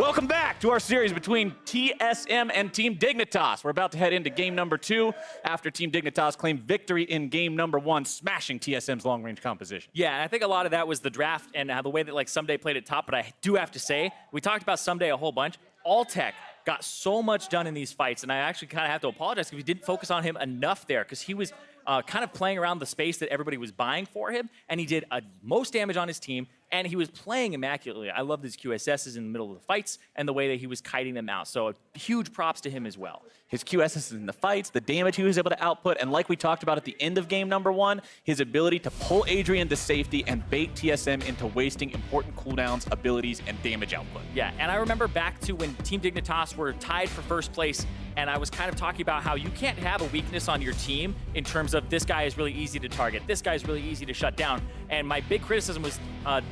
Welcome back to our series between TSM and Team Dignitas. We're about to head into game number 2 after Team Dignitas claimed victory in game number 1, smashing TSM's long-range composition. Yeah, and I think a lot of that was the draft and the way that Ssumday played at top, but I do have to say, we talked about Ssumday a whole bunch. Altec got so much done in these fights, and I actually kind of have to apologize because we didn't focus on him enough there because he was kind of playing around the space that everybody was buying for him, and he did most damage on his team, and he was playing immaculately. I loved his QSSs in the middle of the fights and the way that he was kiting them out. So huge props to him as well. His QSS in the fights, the damage he was able to output, and like we talked about at the end of game number 1, his ability to pull Adrian to safety and bait TSM into wasting important cooldowns, abilities, and damage output. Yeah, and I remember back to when Team Dignitas were tied for first place, and I was kind of talking about how you can't have a weakness on your team in terms of this guy is really easy to target, this guy is really easy to shut down. And my big criticism was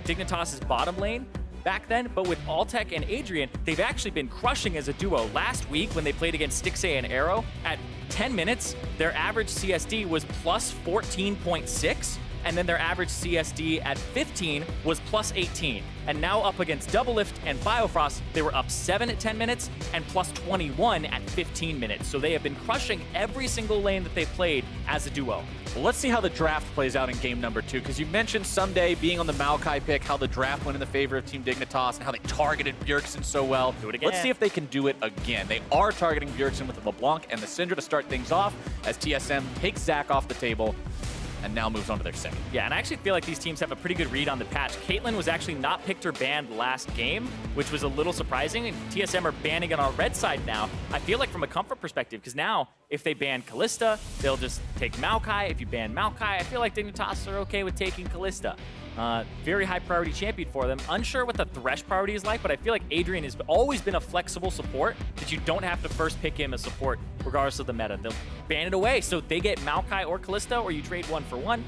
Dignitas' bottom lane back then, but with Altec and Adrian, they've actually been crushing as a duo. Last week, when they played against Stixay and Arrow, at 10 minutes, their average CSD was plus 14.6, and then their average CSD at 15 was plus 18. And now up against Doublelift and Biofrost, they were up 7 at 10 minutes and plus 21 at 15 minutes. So they have been crushing every single lane that they played as a duo. Well, let's see how the draft plays out in game number 2, because you mentioned Ssumday being on the Maokai pick, how the draft went in the favor of Team Dignitas, and how they targeted Bjergsen so well. Do it again. Let's see if they can do it again. They are targeting Bjergsen with the LeBlanc and the Syndra to start things off, as TSM takes Zach off the table and now moves on to their second. Yeah, and I actually feel like these teams have a pretty good read on the patch. Caitlyn was actually not picked or banned last game, which was a little surprising, and TSM are banning it on red side now. I feel like from a comfort perspective, because now, if they ban Kalista, they'll just take Maokai. If you ban Maokai, I feel like Dignitas are okay with taking Kalista. Very high priority champion for them. Unsure what the Thresh priority is like, but I feel like Adrian has always been a flexible support that you don't have to first pick him as support regardless of the meta. They'll ban it away, so they get Maokai or Kalista, or you trade 1 for 1.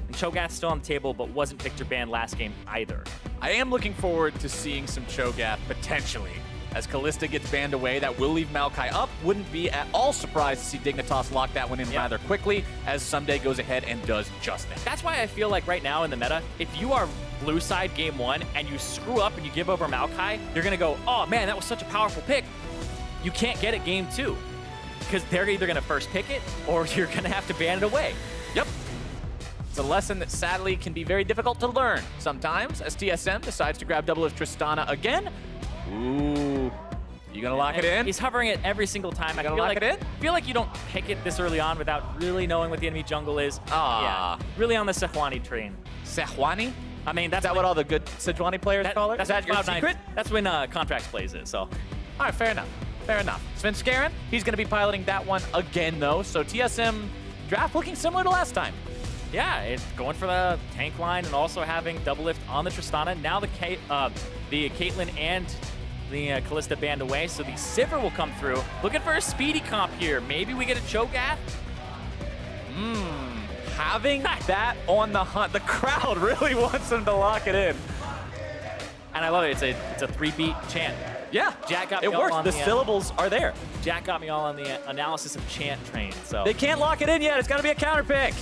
And Cho'Gath's still on the table, but wasn't picked or banned last game either. I am looking forward to seeing some Cho'Gath potentially. As Kalista gets banned away, that will leave Maokai up. Wouldn't be at all surprised to see Dignitas lock that one in rather quickly, as Ssumday goes ahead and does just that. That's why I feel like right now in the meta, if you are blue side game 1 and you screw up and you give over Maokai, you're gonna go, oh man, that was such a powerful pick. You can't get it game 2, because they're either gonna first pick it or you're gonna have to ban it away. Yep. It's a lesson that sadly can be very difficult to learn sometimes, as TSM decides to grab Doublelift Tristana again. Ooh, you gonna lock it in? He's hovering it every single time. I feel like I feel like you don't pick it this early on without really knowing what the enemy jungle is. Ah, yeah, really on the Sejuani train. Sejuani? I mean, that's what all the good Sejuani players call it? That's Is that your Cloud9. secret? That's when Contracts plays it. So, all right, fair enough. Fair enough. Svenskeren, he's gonna be piloting that one again though. So TSM draft looking similar to last time. Yeah, it's going for the tank line and also having Doublelift on the Tristana. Now the Caitlyn and the Kalista banned away, so the Sivir will come through. Looking for a speedy comp here. Maybe we get a Cho'Gath? Having that on the hunt. The crowd really wants him to lock it in. And I love it. It's a 3-beat chant. Yeah, Jack got me it all works. on The syllables are there. Jack got me all on the analysis of chant train. So they can't lock it in yet. It's got to be a counter pick.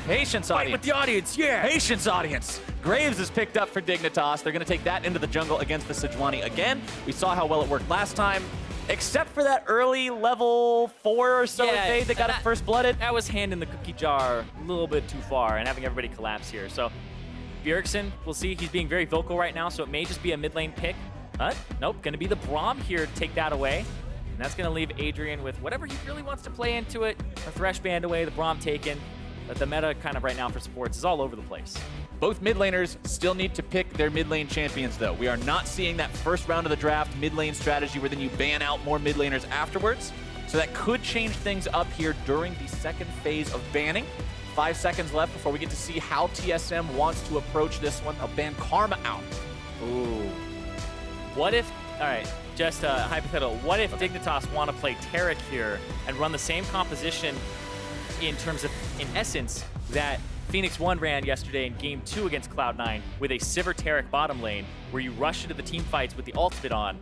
Patience, fight audience. with the audience, yeah. Patience, audience. Graves is picked up for Dignitas. They're going to take that into the jungle against the Sejuani again. We saw how well it worked last time, except for that early level 4 or so fade that got it first blooded. That was hand in the cookie jar a little bit too far and having everybody collapse here. So Bjergsen, we'll see. He's being very vocal right now, so it may just be a mid lane pick. Nope, going to be the Braum here to take that away. And that's going to leave Adrian with whatever he really wants to play into it. A Thresh banned away, the Braum taken. But the meta kind of right now for supports is all over the place. Both mid laners still need to pick their mid lane champions, though. We are not seeing that first round of the draft mid lane strategy where then you ban out more mid laners afterwards. So that could change things up here during the second phase of banning. 5 seconds left before we get to see how TSM wants to approach this one. They'll ban Karma out. Ooh. What if, all right, just hypothetical, what if Dignitas want to play Taric here and run the same composition in terms of, in essence, that Phoenix 1 ran yesterday in Game 2 against Cloud9 with a Sivir Taric bottom lane where you rush into the team fights with the ultimate on.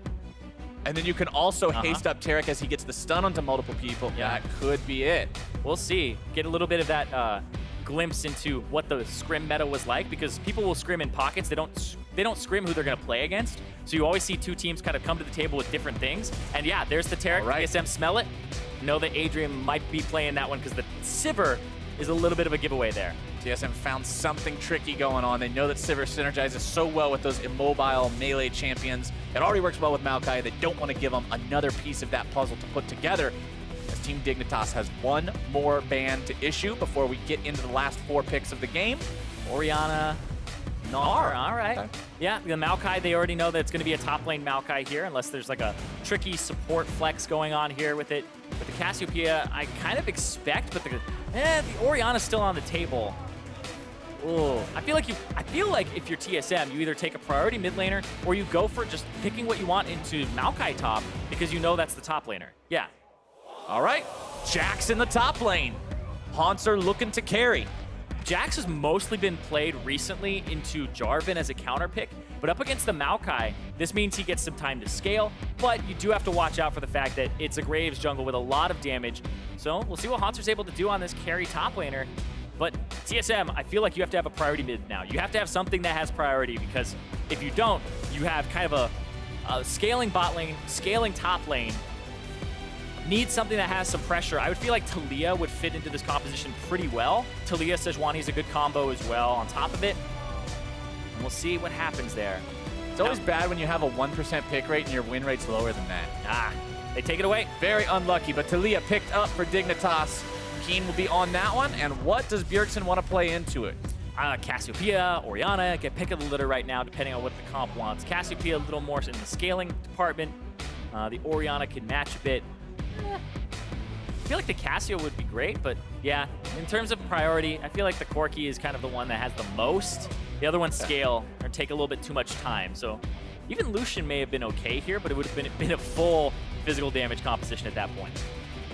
And then you can also haste up Taric as he gets the stun onto multiple people. Yeah. That could be it. We'll see. Get a little bit of that glimpse into what the scrim meta was like, because people will scrim in pockets. They don't scrim who they're going to play against. So you always see two teams kind of come to the table with different things. And yeah, there's the Taric. Right. TSM smell it. Know that Adrian might be playing that one because the Sivir is a little bit of a giveaway there. TSM found something tricky going on. They know that Sivir synergizes so well with those immobile melee champions. It already works well with Maokai. They don't want to give them another piece of that puzzle to put together, as Team Dignitas has one more ban to issue before we get into the last 4 picks of the game. Orianna, Gnar, all right. Okay. Yeah, the Maokai, they already know that it's going to be a top lane Maokai here, unless there's like a tricky support flex going on here with it. With the Cassiopeia, I kind of expect, but the Orianna's still on the table. Ooh, I feel like if you're TSM, you either take a priority mid laner or you go for just picking what you want into Maokai top because you know that's the top laner. Yeah. All right, Jax in the top lane. Hauntzer looking to carry. Jax has mostly been played recently into Jarvan as a counter pick, but up against the Maokai, this means he gets some time to scale, but you do have to watch out for the fact that it's a Graves jungle with a lot of damage. So we'll see what Hauntzer's able to do on this carry top laner. But TSM, I feel like you have to have a priority mid now. You have to have something that has priority, because if you don't, you have kind of a scaling bot lane, scaling top lane. Need something that has some pressure. I would feel like Taliyah would fit into this composition pretty well. Taliyah, Sejuani is a good combo as well on top of it. And we'll see what happens there. It's always bad when you have a 1% pick rate and your win rate's lower than that. They take it away. Very unlucky, but Taliyah picked up for Dignitas. Keane will be on that one, and what does Bjergsen want to play into it? Cassiopeia, Orianna, get pick of the litter right now, depending on what the comp wants. Cassiopeia a little more in the scaling department. The Orianna can match a bit. I feel like the Cassio would be great, but yeah, in terms of priority, I feel like the Corki is kind of the one that has the most. The other ones scale or take a little bit too much time. So even Lucian may have been okay here, but it would have been a full physical damage composition at that point.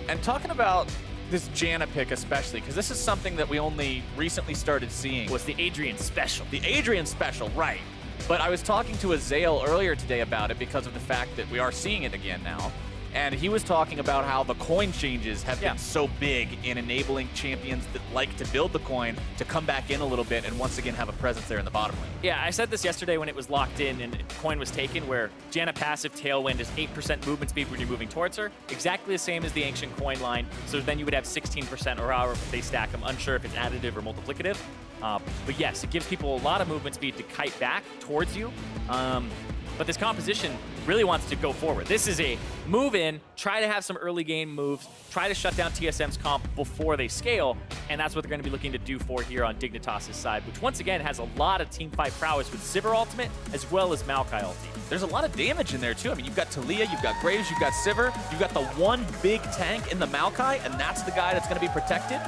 And talking about this Janna pick especially, because this is something that we only recently started seeing. Was the Adrian special. The Adrian special, right. But I was talking to Azale earlier today about it because of the fact that we are seeing it again now. And he was talking about how the coin changes have been so big in enabling champions that like to build the coin to come back in a little bit and once again have a presence there in the bottom lane. Yeah, I said this yesterday when it was locked in and coin was taken, where Janna passive Tailwind is 8% movement speed when you're moving towards her. Exactly the same as the ancient coin line. So then you would have 16% or however they stack them. Unsure if it's additive or multiplicative. But yes, it gives people a lot of movement speed to kite back towards you. But this composition really wants to go forward. This is a move in, try to have some early game moves, try to shut down TSM's comp before they scale, and that's what they're going to be looking to do for here on Dignitas' side, which once again has a lot of teamfight prowess with Sivir ultimate as well as Maokai ulti. There's a lot of damage in there too. I mean, you've got Taliyah, you've got Graves, you've got Sivir, you've got the one big tank in the Maokai, and that's the guy that's going to be protected.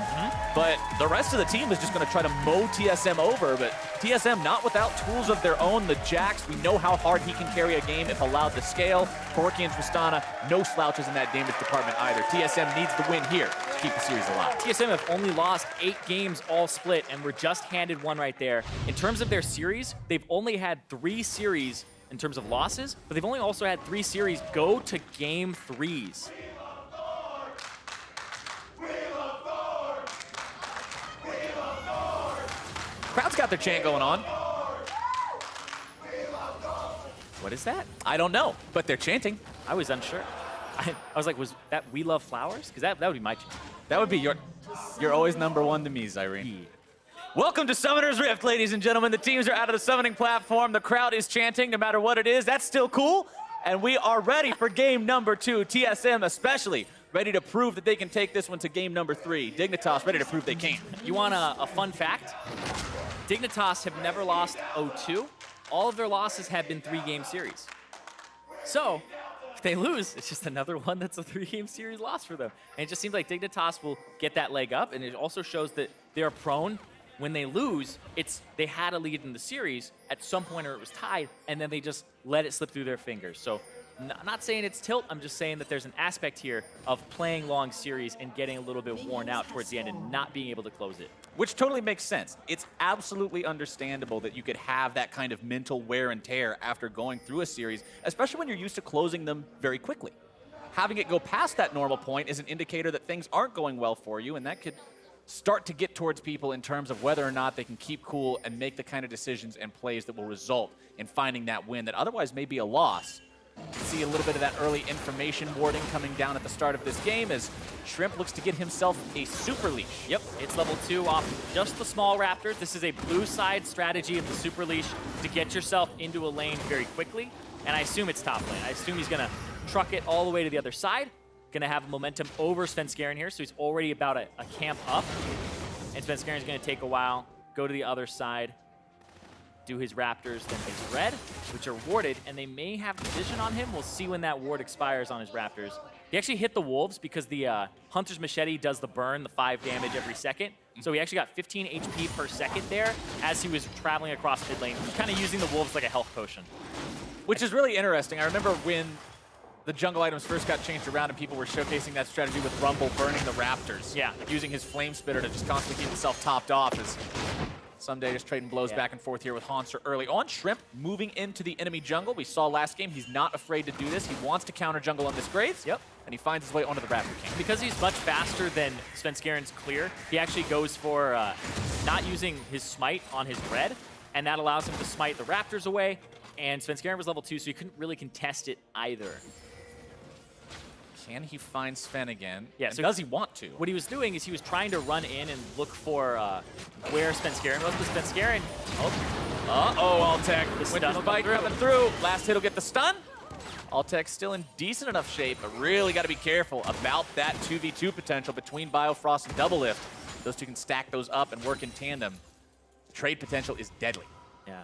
But the rest of the team is just going to try to mow TSM over, but TSM not without tools of their own. The Jax, we know how hard he can carry a game if allowed to scale. Corki and Tristana, no slouches in that damage department either. TSM needs the win here to keep the series alive. TSM have only lost 8 games all split, and we're just handed one right there. In terms of their series, they've only had 3 series in terms of losses, but they've only also had 3 series go to game 3s. Crowd's got their chant going on. What is that? I don't know, but they're chanting. I was unsure. I was like, was that We Love Flowers? Because that would be my chant. That would be you're always #1 to me, Zyrene. Yeah. Welcome to Summoner's Rift, ladies and gentlemen. The teams are out of the summoning platform. The crowd is chanting no matter what it is. That's still cool. And we are ready for game number 2. TSM especially ready to prove that they can take this one to game number 3. Dignitas ready to prove they can. You want a fun fact? Dignitas have never lost 0-2. All of their losses have been 3-game series. So if they lose, it's just another one that's a 3-game series loss for them. And it just seems like Dignitas will get that leg up, and it also shows that they're prone. When they lose, they had a lead in the series at some point, or it was tied, and then they just let it slip through their fingers. So I'm not saying it's tilt, I'm just saying that there's an aspect here of playing long series and getting a little bit worn out towards the end and not being able to close it. Which totally makes sense. It's absolutely understandable that you could have that kind of mental wear and tear after going through a series, especially when you're used to closing them very quickly. Having it go past that normal point is an indicator that things aren't going well for you, and that could start to get towards people in terms of whether or not they can keep cool and make the kind of decisions and plays that will result in finding that win that otherwise may be a loss. See a little bit of that early information warding coming down at the start of this game as Shrimp looks to get himself a super leash. Yep, it's level 2 off just the small raptors. This is a blue side strategy of the super leash to get yourself into a lane very quickly. And I assume it's top lane. I assume he's gonna truck it all the way to the other side. Gonna have momentum over Svenskeren here, so he's already about a camp up. And Svenskeren's gonna take a while, go to the other side, do his raptors, then his red, which are warded, and they may have vision on him. We'll see when that ward expires on his raptors. He actually hit the wolves because the Hauntzer's machete does the burn, the 5 damage every second. So he actually got 15 HP per second there as he was traveling across mid lane, kind of using the wolves like a health potion. Which is really interesting. I remember when the jungle items first got changed around and people were showcasing that strategy with Rumble burning the raptors. Yeah. Using his flame spitter to just constantly keep himself topped off as Ssumday just trading blows back and forth here with Hauntzer early on. Shrimp moving into the enemy jungle. We saw last game, he's not afraid to do this. He wants to counter jungle on this Graves. Yep. And he finds his way onto the Raptor King. Because he's much faster than Svenskeren's clear, he actually goes for not using his smite on his red, and that allows him to smite the raptors away. And Svenskeren was level 2, so he couldn't really contest it either. Can he find Sven again? Yeah, and so does he want to? What he was doing is he was trying to run in and look for where Svenskeren was, but Svenskeren... Altec. The Winter's stun Bite coming through. Last hit will get the stun. Altec still in decent enough shape, but really got to be careful about that 2v2 potential between Biofrost and Doublelift. Those two can stack those up and work in tandem. Trade potential is deadly. Yeah,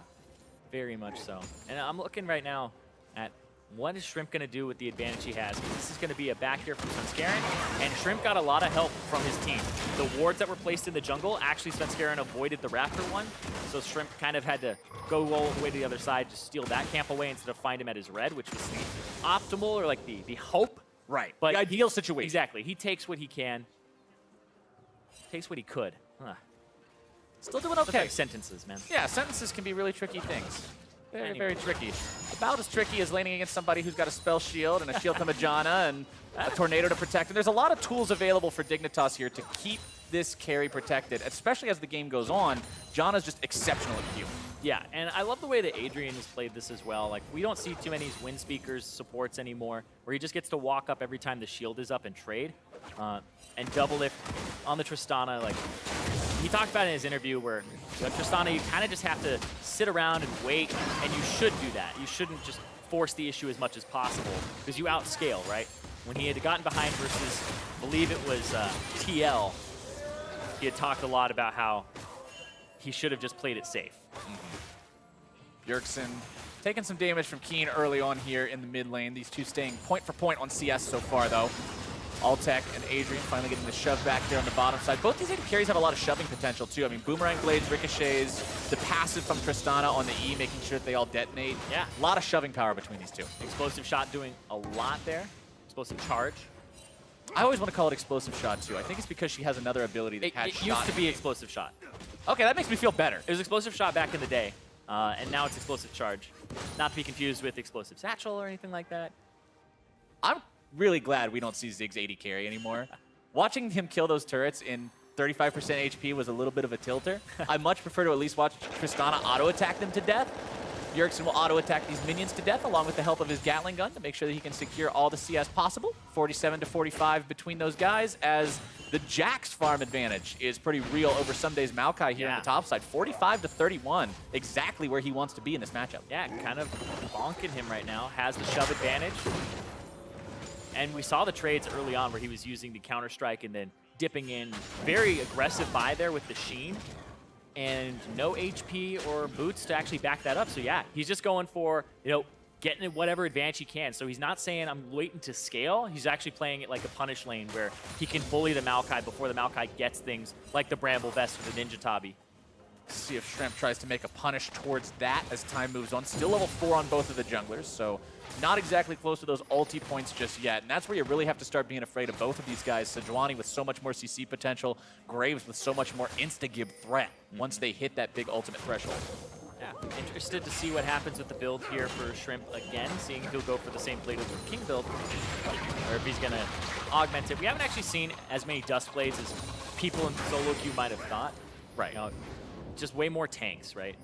very much so. And I'm looking right now at what is Shrimp going to do with the advantage he has? This is going to be a back here from Svenskeren, and Shrimp got a lot of help from his team. The wards that were placed in the jungle, actually Svenskeren avoided the Raptor one, so Shrimp kind of had to go all the way to the other side to steal that camp away instead of find him at his red, which was the optimal, or like the hope. Right, But the ideal situation. Exactly. He takes what he can. Takes what he could. Huh. Still doing okay. Like sentences, man. Yeah, sentences can be really tricky things. Very, Anyway. very tricky. About as tricky as laning against somebody who's got a spell shield and a shield from a Janna and a tornado to protect. And there's a lot of tools available for Dignitas here to keep this carry protected, especially as the game goes on. Janna's just exceptional at Q. Yeah, and I love the way that Adrian has played this as well. Like, we don't see too many Wind Speakers supports anymore, where he just gets to walk up every time the shield is up and trade. And Doublelift on the Tristana, like, he talked about it in his interview where Tristana, you kind of just have to sit around and wait, and you should do that. You shouldn't just force the issue as much as possible, because you outscale, right? When he had gotten behind versus, I believe it was TL, he had talked a lot about how he should have just played it safe. Bjergsen taking some damage from Keane early on here in the mid lane. These two staying point for point on CS so far, though. Altec and Adrian finally getting the shove back there on the bottom side. Both these AD carries have a lot of shoving potential, too. I mean, boomerang blades, ricochets, the passive from Tristana on the E, making sure that they all detonate. Yeah. A lot of shoving power between these two. Explosive shot doing a lot there. Explosive charge. I always want to call it explosive shot, too. I think it's because she has another ability that It used to be explosive shot. Okay, that makes me feel better. It was explosive shot back in the day, and now it's explosive charge. Not to be confused with explosive satchel or anything like that. I'm really glad we don't see Ziggs AD carry anymore. Watching him kill those turrets in 35% HP was a little bit of a tilter. I much prefer to at least watch Tristana auto-attack them to death. Bjergsen will auto-attack these minions to death along with the help of his Gatling gun to make sure that he can secure all the CS possible. 47 to 45 between those guys as the Jax farm advantage is pretty real over Ssumday's Maokai here on the top side. 45 to 31, exactly where he wants to be in this matchup. Yeah, kind of bonking him right now. Has the shove advantage. And we saw the trades early on where he was using the counter-strike and then dipping in. Very aggressive buy there with the Sheen. And no HP or boots to actually back that up. So yeah, he's just going for, getting whatever advantage he can. So he's not saying I'm waiting to scale. He's actually playing it like a punish lane where he can bully the Maokai before the Maokai gets things like the Bramble Vest or the Ninja Tabi. See if Shrimp tries to make a punish towards that as time moves on. Still level 4 on both of the junglers, so not exactly close to those ulti points just yet. And that's where you really have to start being afraid of both of these guys. Sejuani with so much more CC potential, Graves with so much more insta-gib threat once they hit that big ultimate threshold. Yeah, interested to see what happens with the build here for Shrimp again, seeing if he'll go for the same Play-Doh for King build, or if he's going to augment it. We haven't actually seen as many Dust Blades as people in solo queue might have thought. Right. You know, just way more tanks, right?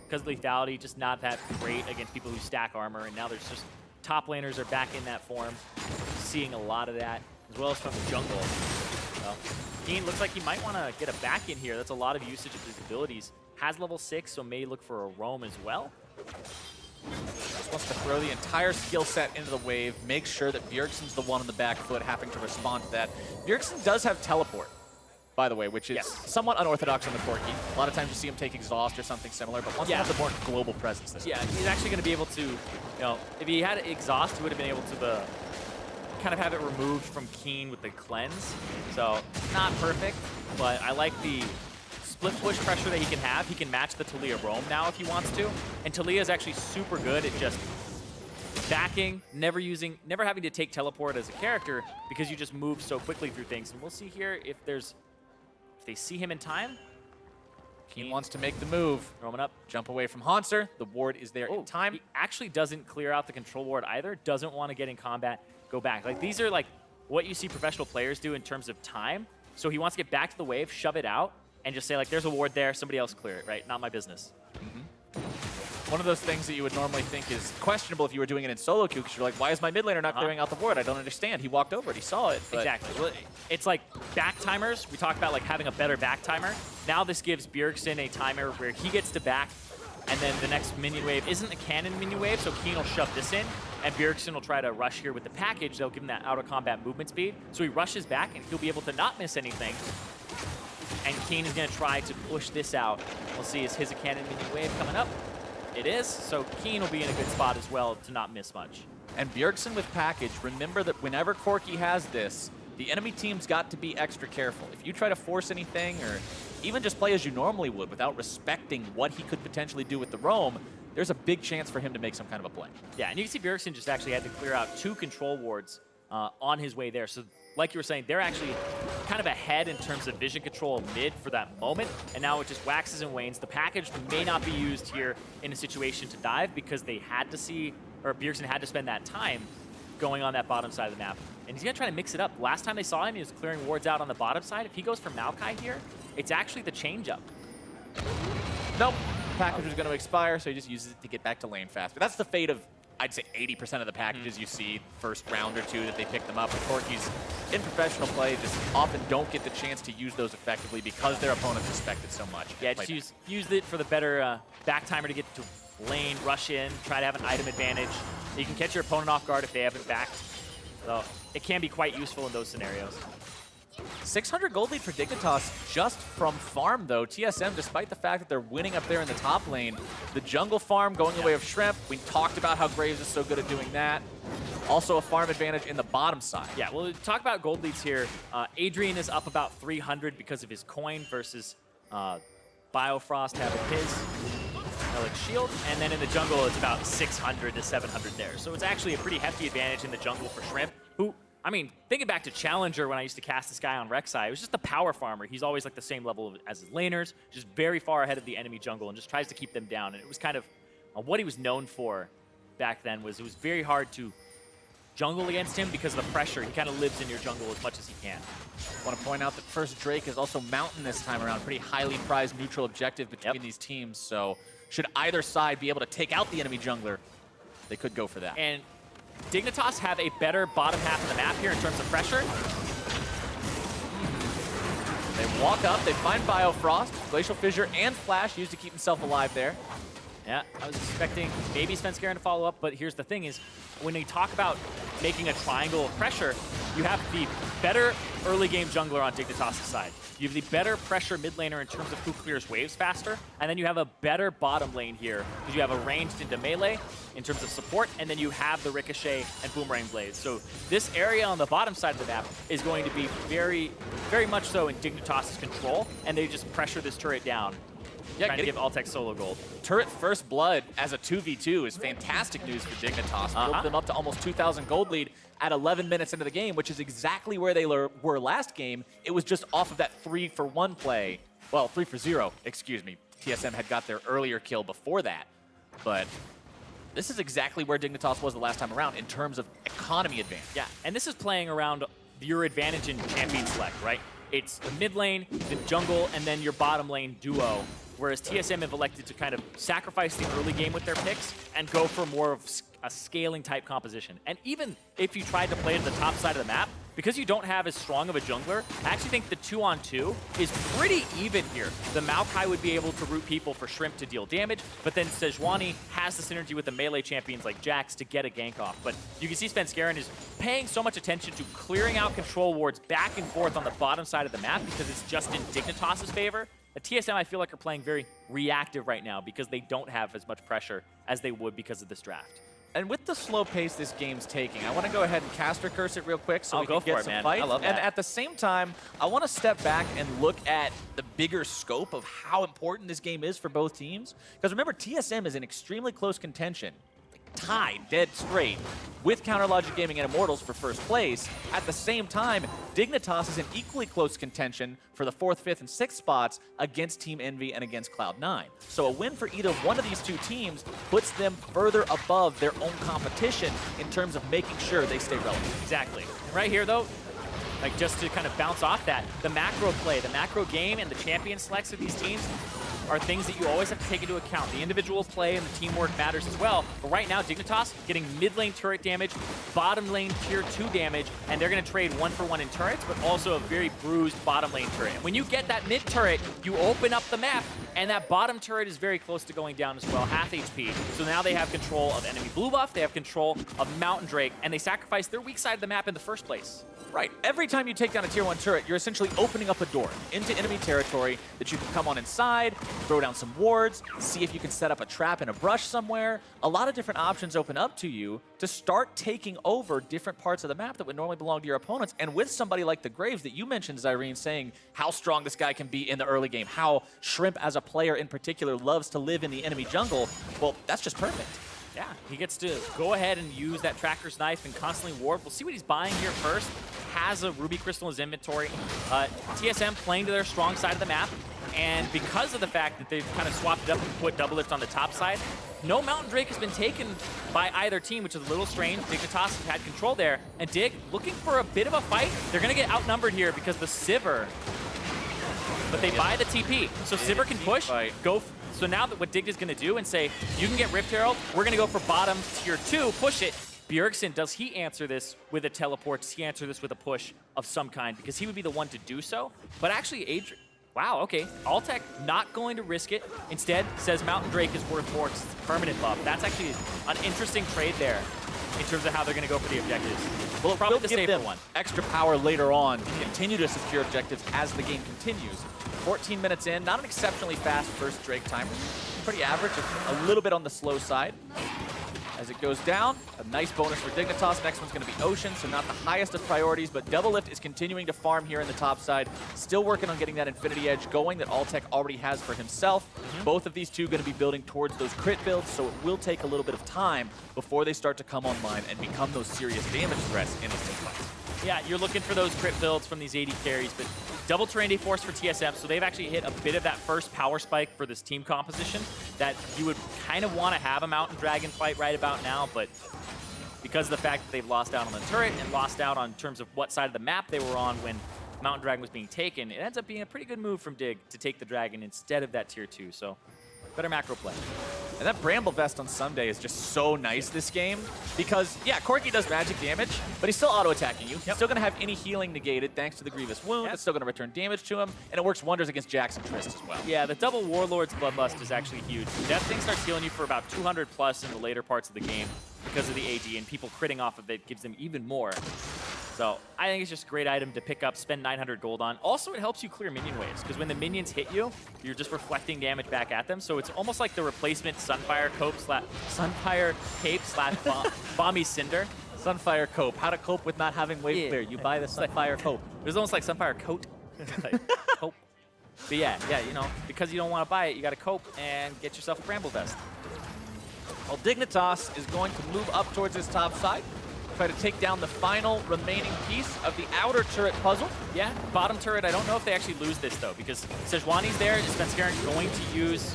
Because lethality just not that great against people who stack armor, and now there's just top laners are back in that form, seeing a lot of that, as well as from the jungle. Well, Keane looks like he might want to get a back in here. That's a lot of usage of his abilities. Has level 6, so may look for a roam as well. Just wants to throw the entire skill set into the wave, make sure that Bjergsen's the one on the back foot having to respond to that. Bjergsen does have teleport, by the way, which is somewhat unorthodox on the Corki. A lot of times you see him take exhaust or something similar, but once he has a more global presence this time. He's actually going to be able to, you know, if he had exhaust, he would have been able to kind of have it removed from Keane with the cleanse. So not perfect, but I like the split push pressure that he can have. He can match the Taliyah roam now if he wants to, and Taliyah is actually super good at just backing, never having to take teleport as a character because you just move so quickly through things. And we'll see here if they see him in time. Keane wants to make the move. Roaming up. Jump away from Hauntzer. The ward is there in time. He actually doesn't clear out the control ward either. Doesn't want to get in combat, go back. Like, these are like what you see professional players do in terms of time. So he wants to get back to the wave, shove it out, and just say, like, there's a ward there, somebody else clear it, right? Not my business. One of those things that you would normally think is questionable if you were doing it in solo queue, because you're like, why is my mid laner not clearing out the ward? I don't understand. He walked over it. He saw it. But exactly. Well, it's like back timers. We talked about like having a better back timer. Now this gives Bjergsen a timer where he gets to back, and then the next minion wave isn't a cannon minion wave, so Keane will shove this in, and Bjergsen will try to rush here with the package. They'll give him that out-of-combat movement speed. So he rushes back, and he'll be able to not miss anything. And Keane is going to try to push this out. We'll see, is his a cannon minion wave coming up? It is, so Keane will be in a good spot as well to not miss much. And Bjergsen with package, remember that whenever Corki has this, the enemy team's got to be extra careful. If you try to force anything or even just play as you normally would without respecting what he could potentially do with the roam, there's a big chance for him to make some kind of a play. Yeah, and you can see Bjergsen just actually had to clear out 2 control wards on his way there. So like you were saying, they're actually kind of ahead in terms of vision control mid for that moment, and now it just waxes and wanes. The package may not be used here in a situation to dive because they had to see, or Bjergsen had to spend that time going on that bottom side of the map. And he's going to try to mix it up. Last time they saw him, he was clearing wards out on the bottom side. If he goes for Maokai here, it's actually the change-up. Nope. Package is going to expire, so he just uses it to get back to lane fast. But that's the fate of, I'd say, 80% of the packages you see first round or two that they pick them up. The Corkis in professional play just often don't get the chance to use those effectively because their opponents respect it so much. Yeah, just use it for the better back timer to get to lane, rush in, try to have an item advantage. You can catch your opponent off guard if they haven't backed. So it can be quite useful in those scenarios. 600 gold lead for Dignitas just from farm, though. TSM, despite the fact that they're winning up there in the top lane, the jungle farm going the way of Shrimp. We talked about how Graves is so good at doing that. Also a farm advantage in the bottom side. Yeah, well, talk about gold leads here. Adrian is up about 300 because of his coin versus Biofrost having his Relic Shield. And then in the jungle, it's about 600 to 700 there. So it's actually a pretty hefty advantage in the jungle for Shrimp, who, I mean, thinking back to Challenger when I used to cast this guy on Rek'Sai, it was just a power farmer. He's always like the same level as his laners, just very far ahead of the enemy jungle and just tries to keep them down. And it was kind of what he was known for back then was it was very hard to jungle against him because of the pressure. He kind of lives in your jungle as much as he can. I want to point out that first Drake is also Mountain this time around. Pretty highly prized neutral objective between these teams. So should either side be able to take out the enemy jungler, they could go for that. And Dignitas have a better bottom half of the map here in terms of pressure. They walk up, they find Biofrost, Glacial Fissure, and Flash used to keep himself alive there. Yeah, I was expecting maybe Svenskeren to follow up, but here's the thing is, when they talk about making a triangle of pressure, you have the better early game jungler on Dignitas' side. You have the better pressure mid laner in terms of who clears waves faster, and then you have a better bottom lane here, because you have a ranged into melee in terms of support, and then you have the Ricochet and Boomerang Blades. So this area on the bottom side of the map is going to be very, very much so in Dignitas' control, and they just pressure this turret down. Yeah, trying to give Altec solo gold. Turret first blood as a 2v2 is fantastic news for Dignitas. Built them up to almost 2,000 gold lead at 11 minutes into the game, which is exactly where they were last game. It was just off of that 3-for-1 play. Well, 3-for-0, excuse me. TSM had got their earlier kill before that. But this is exactly where Dignitas was the last time around in terms of economy advantage. Yeah, and this is playing around your advantage in champion select, right? It's the mid lane, the jungle, and then your bottom lane duo. Whereas TSM have elected to kind of sacrifice the early game with their picks and go for more of a scaling type composition. And even if you tried to play to the top side of the map, because you don't have as strong of a jungler, I actually think the 2-on-2 is pretty even here. The Maokai would be able to root people for Shrimp to deal damage, but then Sejuani has the synergy with the melee champions like Jax to get a gank off. But you can see Svenskeren is paying so much attention to clearing out control wards back and forth on the bottom side of the map because it's just in Dignitas' favor. At TSM, I feel like are playing very reactive right now because they don't have as much pressure as they would because of this draft. And with the slow pace this game's taking, I want to go ahead and caster curse it real quick so we can get some fights. I love that. And at the same time, I want to step back and look at the bigger scope of how important this game is for both teams. Because remember, TSM is in extremely close contention, tied, dead straight, with Counter Logic Gaming and Immortals for first place. At the same time, Dignitas is in equally close contention for the 4th, 5th, and 6th spots against Team Envy and against Cloud9. So a win for either one of these two teams puts them further above their own competition in terms of making sure they stay relevant. Exactly. And right here, though, like just to kind of bounce off that, the macro play, the macro game, and the champion selects of these teams are things that you always have to take into account. The individual play and the teamwork matters as well. But right now, Dignitas getting mid lane turret damage, bottom lane tier 2 damage, and they're going to trade 1-for-1 in turrets, but also a very bruised bottom lane turret. And when you get that mid turret, you open up the map, and that bottom turret is very close to going down as well, half HP. So now they have control of enemy blue buff, they have control of Mountain Drake, and they sacrifice their weak side of the map in the first place. Right. Every time you take down a tier 1 turret, you're essentially opening up a door into enemy territory that you can come on inside, throw down some wards, see if you can set up a trap in a brush somewhere. A lot of different options open up to you to start taking over different parts of the map that would normally belong to your opponents. And with somebody like the Graves that you mentioned, Zyrene, saying how strong this guy can be in the early game, how Shrimp as a player in particular loves to live in the enemy jungle, well, that's just perfect. Yeah, he gets to go ahead and use that Tracker's Knife and constantly ward. We'll see what he's buying here first. Has a Ruby Crystal in his inventory. TSM playing to their strong side of the map. And because of the fact that they've kind of swapped it up and put Doublelift on the top side, no Mountain Drake has been taken by either team, which is a little strange. Dignitas has had control there. And Dig looking for a bit of a fight. They're going to get outnumbered here because the Sivir. But they buy the TP. So Sivir can push, go. So now that what Dig is going to do and say, you can get Rift Herald, we're going to go for bottom tier 2, push it. Bjergsen, does he answer this with a teleport? Does he answer this with a push of some kind? Because he would be the one to do so. But actually, Adrian, wow, okay. Altec not going to risk it. Instead, says Mountain Drake is worth more because it's a permanent buff. That's actually an interesting trade there in terms of how they're going to go for the objectives. Well, probably the give them one. Extra power later on to continue to secure objectives as the game continues. 14 minutes in, not an exceptionally fast first Drake timer. Pretty average, a little bit on the slow side. As it goes down, a nice bonus for Dignitas. Next one's going to be Ocean, so not the highest of priorities, but Doublelift is continuing to farm here in the top side. Still working on getting that Infinity Edge going that Altec already has for himself. Both of these two going to be building towards those crit builds, so it will take a little bit of time before they start to come online and become those serious damage threats in this team fight. Yeah, you're looking for those crit builds from these AD carries, but double terrain force for TSM, so they've actually hit a bit of that first power spike for this team composition that you would kind of want to have a Mountain Dragon fight right about now, but because of the fact that they've lost out on the turret and lost out on terms of what side of the map they were on when Mountain Dragon was being taken, it ends up being a pretty good move from Dig to take the Dragon instead of that tier 2, so better macro play. And that Bramble Vest on Ssumday is just so nice this game because, yeah, Corki does magic damage, but he's still auto-attacking you. He's still going to have any healing negated thanks to the Grievous Wound. It's still going to return damage to him, and it works wonders against Jax and Trist as well. Yeah, the double Warlord's Bloodlust is actually huge. That thing starts healing you for about 200 plus in the later parts of the game because of the AD, and people critting off of it gives them even more. So I think it's just a great item to pick up, spend 900 gold on. Also, it helps you clear minion waves, because when the minions hit you, you're just reflecting damage back at them. So it's almost like the replacement Sunfire Cape slash Bomby Cinder. Sunfire Cope. How to cope with not having wave clear. You buy the Sunfire Cope. It was almost like Sunfire Coat. Cope. But yeah, you know, because you don't want to buy it, you got to cope and get yourself a Bramble Vest. Well, Dignitas is going to move up towards his top side. Try to take down the final remaining piece of the outer turret puzzle. Yeah, bottom turret, I don't know if they actually lose this though, because Sejuani's there, Svenskeren going to use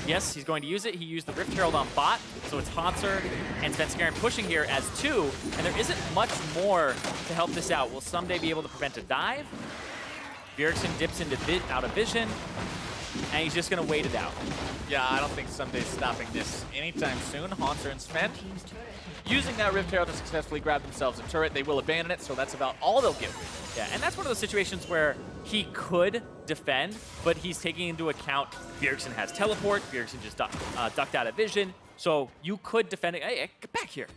Yes, he's going to use it. He used the Rift Herald on bot, so it's Hauntzer and Svenskeren pushing here as 2, and there isn't much more to help this out. Will Ssumday be able to prevent a dive? Bjergsen dips into out of vision, and he's just going to wait it out. Yeah, I don't think Ssumday's stopping this anytime soon. Hauntzer and Sven using that Rift Herald to successfully grab themselves a turret. They will abandon it, so that's about all they'll get. Yeah, and that's one of those situations where he could defend, but he's taking into account Bjergsen has teleport, Bjergsen just ducked out of vision, so you could defend it. Hey, get back here.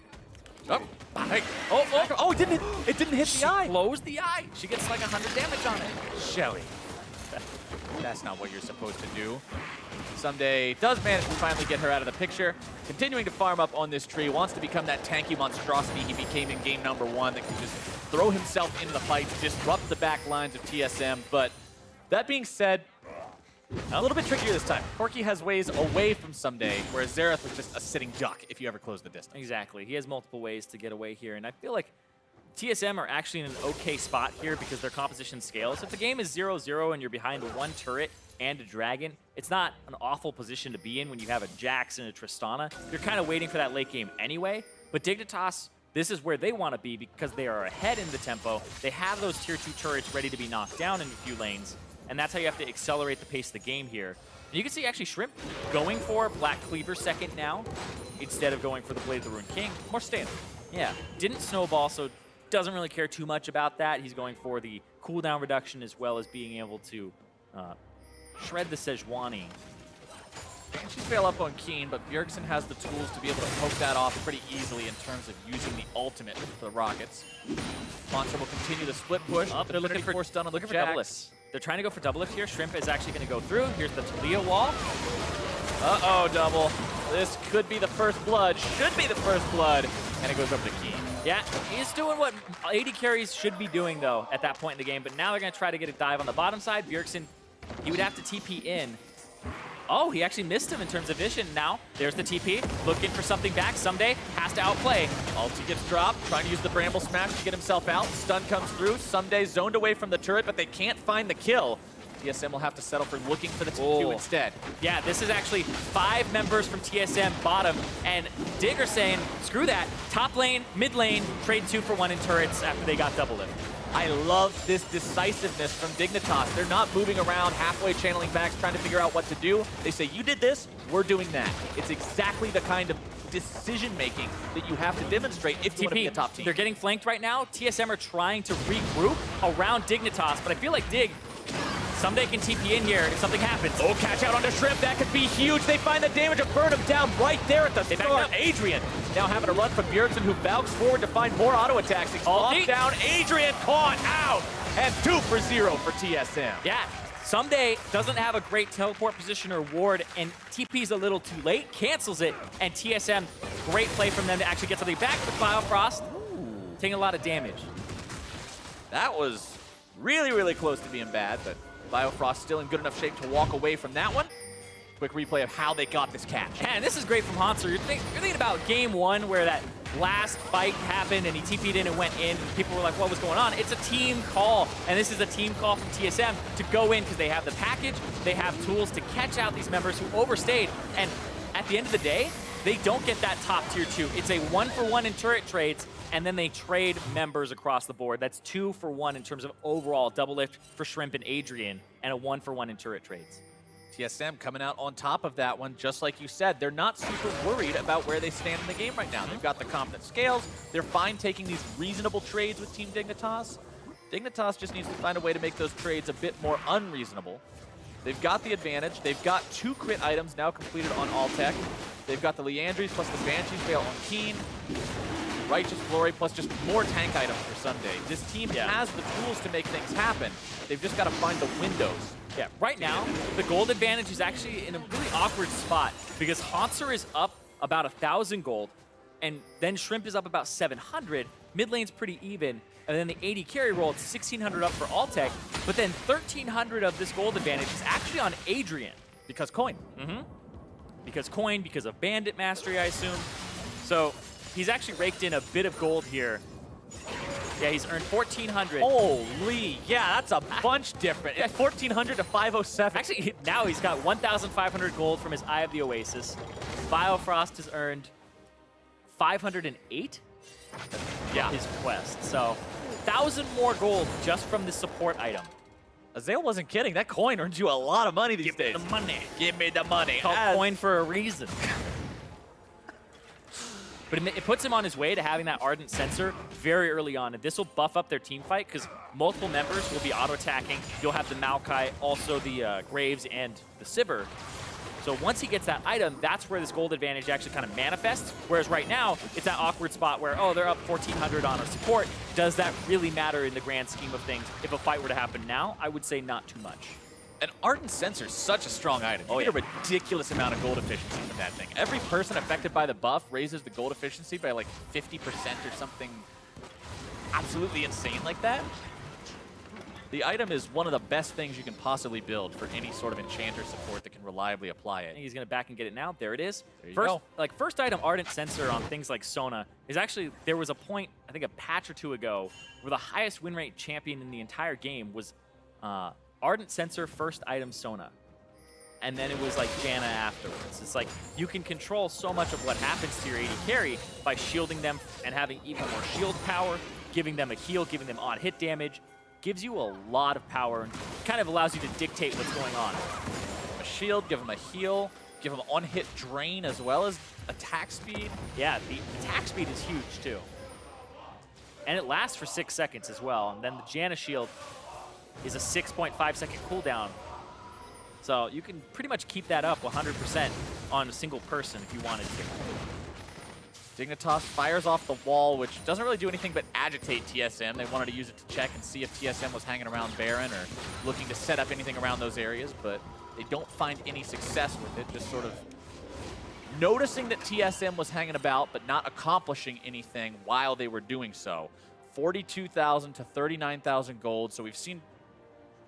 Oh, hey. Oh, it didn't hit the eye. She blows the eye. She gets like 100 damage on it. Shelly. That's not what you're supposed to do. Ssumday does manage to finally get her out of the picture. Continuing to farm up on this tree, wants to become that tanky monstrosity he became in game number 1 that can just throw himself into the fight, disrupt the back lines of TSM. But that being said, a little bit trickier this time. Corki has ways away from Ssumday, whereas Xerath was just a sitting duck if you ever close the distance. Exactly. He has multiple ways to get away here, and I feel like TSM are actually in an okay spot here because their composition scales. If the game is 0-0 and you're behind 1 turret and a dragon, it's not an awful position to be in when you have a Jax and a Tristana. You're kind of waiting for that late game anyway, but Dignitas, this is where they want to be because they are ahead in the tempo. They have those tier 2 turrets ready to be knocked down in a few lanes, and that's how you have to accelerate the pace of the game here. And you can see actually Shrimp going for Black Cleaver second now instead of going for the Blade of the Ruined King. More standard. Yeah, didn't snowball, so doesn't really care too much about that. He's going for the cooldown reduction as well as being able to shred the Sejuani. Banshees fail up on Keane, but Bjergsen has the tools to be able to poke that off pretty easily in terms of using the ultimate for the Rockets. Hauntzer will continue the split push. They're looking for Doublelift. They're trying to go for Doublelift here. Shrimp is actually going to go through. Here's the Taliyah wall. Uh-oh, double. This could be the first blood. Should be the first blood. And it goes up to Keane. Yeah, he's doing what AD carries should be doing, though, at that point in the game. But now they're going to try to get a dive on the bottom side. Bjergsen, he would have to TP in. Oh, he actually missed him in terms of vision. Now, there's the TP. Looking for something back. Ssumday has to outplay. Ulti gets dropped, trying to use the Bramble Smash to get himself out. Stun comes through. Ssumday zoned away from the turret, but they can't find the kill. TSM will have to settle for looking for the Q instead. Yeah, this is actually 5 members from TSM bottom, and Dig are saying, screw that. Top lane, mid lane, trade 2 for 1 in turrets after they got Doublelift. I love this decisiveness from Dignitas. They're not moving around, halfway channeling backs, trying to figure out what to do. They say, you did this, we're doing that. It's exactly the kind of decision-making that you have to demonstrate if you want to be a top team. They're getting flanked right now. TSM are trying to regroup around Dignitas, but I feel like Dig, Ssumday can TP in here if something happens. Oh, catch out onto Shrimp. That could be huge. They find the damage of burn him down right there at the start. Adrian now having a run from Bjergsen, who bounced forward to find more auto attacks. Off down. Adrian caught out. And 2 for 0 for TSM. Yeah. Ssumday doesn't have a great teleport position or ward, and TP's a little too late, cancels it, and TSM, great play from them to actually get something back with Biofrost. Taking a lot of damage. That was really, really close to being bad, but Biofrost still in good enough shape to walk away from that one. Quick replay of how they got this catch. And this is great from Hauntzer. You're thinking about game 1 where that last fight happened and he TP'd in and went in and people were like, what was going on? It's a team call, and this is a team call from TSM to go in because they have the package, they have tools to catch out these members who overstayed, and at the end of the day, they don't get that top tier 2. It's a 1-for-1 in turret trades, and then they trade members across the board. That's 2 for 1 in terms of overall Doublelift for Shrimp and Adrian, and a 1-for-1 in turret trades. TSM coming out on top of that one, just like you said. They're not super worried about where they stand in the game right now. They've got the confident scales. They're fine taking these reasonable trades with Team Dignitas. Dignitas just needs to find a way to make those trades a bit more unreasonable. They've got the advantage. They've got 2 crit items now completed on Altec. They've got the Leandries plus the Banshees fail on Keane. Righteous Glory plus just more tank items for Ssumday. This team has the tools to make things happen. They've just got to find the windows. Yeah, right now, the gold advantage is actually in a really awkward spot because Hauntzer is up about 1,000 gold, and then Shrimp is up about 700. Mid lane's pretty even, and then the AD carry roll, it's 1,600 up for Altec, but then 1,300 of this gold advantage is actually on Adrian. Because coin. Because coin, because of Bandit Mastery, I assume. So he's actually raked in a bit of gold here. Yeah, he's earned 1,400. Holy, yeah, that's a bunch different. 1,400 to 507. Actually, now he's got 1,500 gold from his Eye of the Oasis. Biofrost has earned 508 yeah. his quest. So 1,000 more gold just from the support item. Azale wasn't kidding. That coin earns you a lot of money these days. Give me the money. Give me the money. Called coin for a reason. But it puts him on his way to having that Ardent Sensor very early on. And this will buff up their team fight because multiple members will be auto-attacking. You'll have the Maokai, also the Graves, and the Sivir. So once he gets that item, that's where this gold advantage actually kind of manifests. Whereas right now, it's that awkward spot where, oh, they're up 1,400 on a support. Does that really matter in the grand scheme of things? If a fight were to happen now, I would say not too much. An Ardent Sensor is such a strong item. You get a ridiculous amount of gold efficiency from that thing. Every person affected by the buff raises the gold efficiency by like 50% or something absolutely insane like that. The item is one of the best things you can possibly build for any sort of enchanter support that can reliably apply it. I think he's going to back and get it now. There it is. There you go. First item Ardent Sensor on things like Sona is actually, there was a point, I think a patch or two ago, where the highest win rate champion in the entire game was Ardent Sensor first item Sona. And then it was like Janna afterwards. It's like you can control so much of what happens to your AD carry by shielding them and having even more shield power, giving them a heal, giving them on hit damage. Gives you a lot of power and kind of allows you to dictate what's going on. A shield, give him a heal, give him on-hit drain as well as attack speed. Yeah, the attack speed is huge too. And it lasts for 6 seconds as well. And then the Janna shield is a 6.5 second cooldown. So you can pretty much keep that up 100% on a single person if you wanted to. Dignitas fires off the wall, which doesn't really do anything but agitate TSM. They wanted to use it to check and see if TSM was hanging around Baron or looking to set up anything around those areas, but they don't find any success with it, just sort of noticing that TSM was hanging about, but not accomplishing anything while they were doing so. 42,000 to 39,000 gold, so we've seen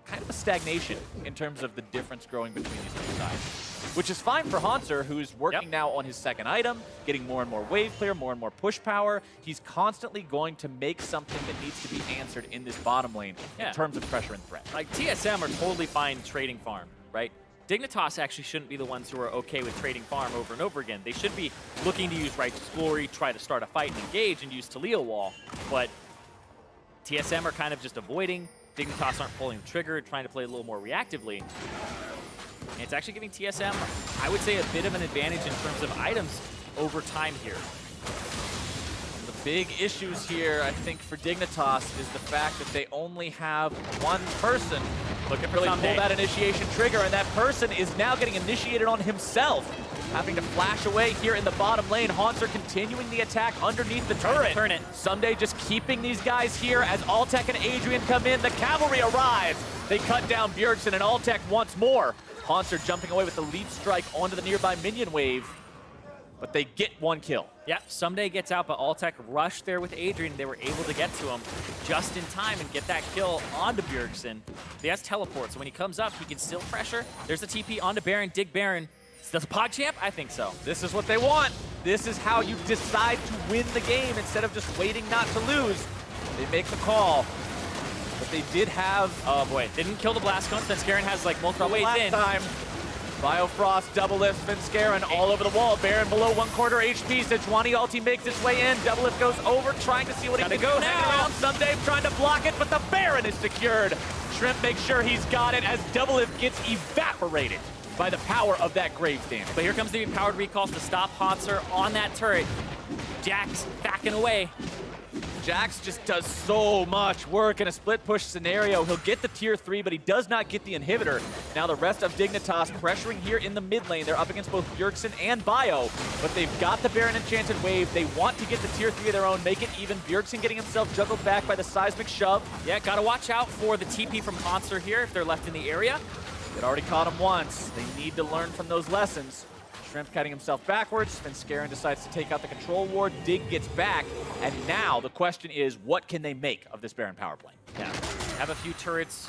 kind of a stagnation in terms of the difference growing between these two sides. Which is fine for Hauntzer, who's working now on his second item, getting more and more wave clear, more and more push power. He's constantly going to make something that needs to be answered in this bottom lane in terms of pressure and threat. Like TSM are totally fine trading farm, right? Dignitas actually shouldn't be the ones who are okay with trading farm over and over again. They should be looking to use Righteous Glory, try to start a fight and engage and use Taliyah wall. But TSM are kind of just avoiding. Dignitas aren't pulling the trigger, trying to play a little more reactively. And it's actually giving TSM, I would say, a bit of an advantage in terms of items over time here. The big issues here, I think, for Dignitas is the fact that they only have one person who can really pull that initiation trigger, and that person is now getting initiated on himself, having to flash away here in the bottom lane. Hauntzer continuing the attack underneath the turret. Turn it. Ssumday just keeping these guys here as Altec and Adrian come in. The cavalry arrives. They cut down Bjergsen and Altec once more. Hauntzer jumping away with the lead strike onto the nearby minion wave, but they get one kill. Yeah, Ssumday gets out, but Altec rushed there with Adrian. They were able to get to him just in time and get that kill onto Bjergsen. He has teleport, so when he comes up, he can still pressure. There's the TP onto Baron, dig Baron. Does a Pog champ? I think so. This is what they want. This is how you decide to win the game instead of just waiting not to lose. They make the call. But they did have... Oh boy, didn't kill the Blast Cone. Svenskeren has like multiple ways in. Time. Biofrost, Doublelift, Svenskeren all over the wall. Baron below 1/4 HP. Sejuani ulti makes its way in. Doublelift goes over, trying to see what he can go now. Ssumday trying to block it, but the Baron is secured. Shrimp makes sure he's got it as Doublelift gets evaporated by the power of that Graves damage. But here comes the powered recalls to stop Hauntzer on that turret. Jax backing away. Jax just does so much work in a split push scenario. He'll get the tier 3, but he does not get the inhibitor. Now the rest of Dignitas pressuring here in the mid lane. They're up against both Bjergsen and Bio, but they've got the Baron Enchanted Wave. They want to get the tier 3 of their own, make it even. Bjergsen getting himself juggled back by the seismic shove. Yeah, gotta watch out for the TP from Hauntzer here if they're left in the area. They'd already caught him once. They need to learn from those lessons. Shrimp cutting himself backwards. Svenskeren decides to take out the control ward. Dig gets back. And now the question is, what can they make of this Baron power play? Yeah, have a few turrets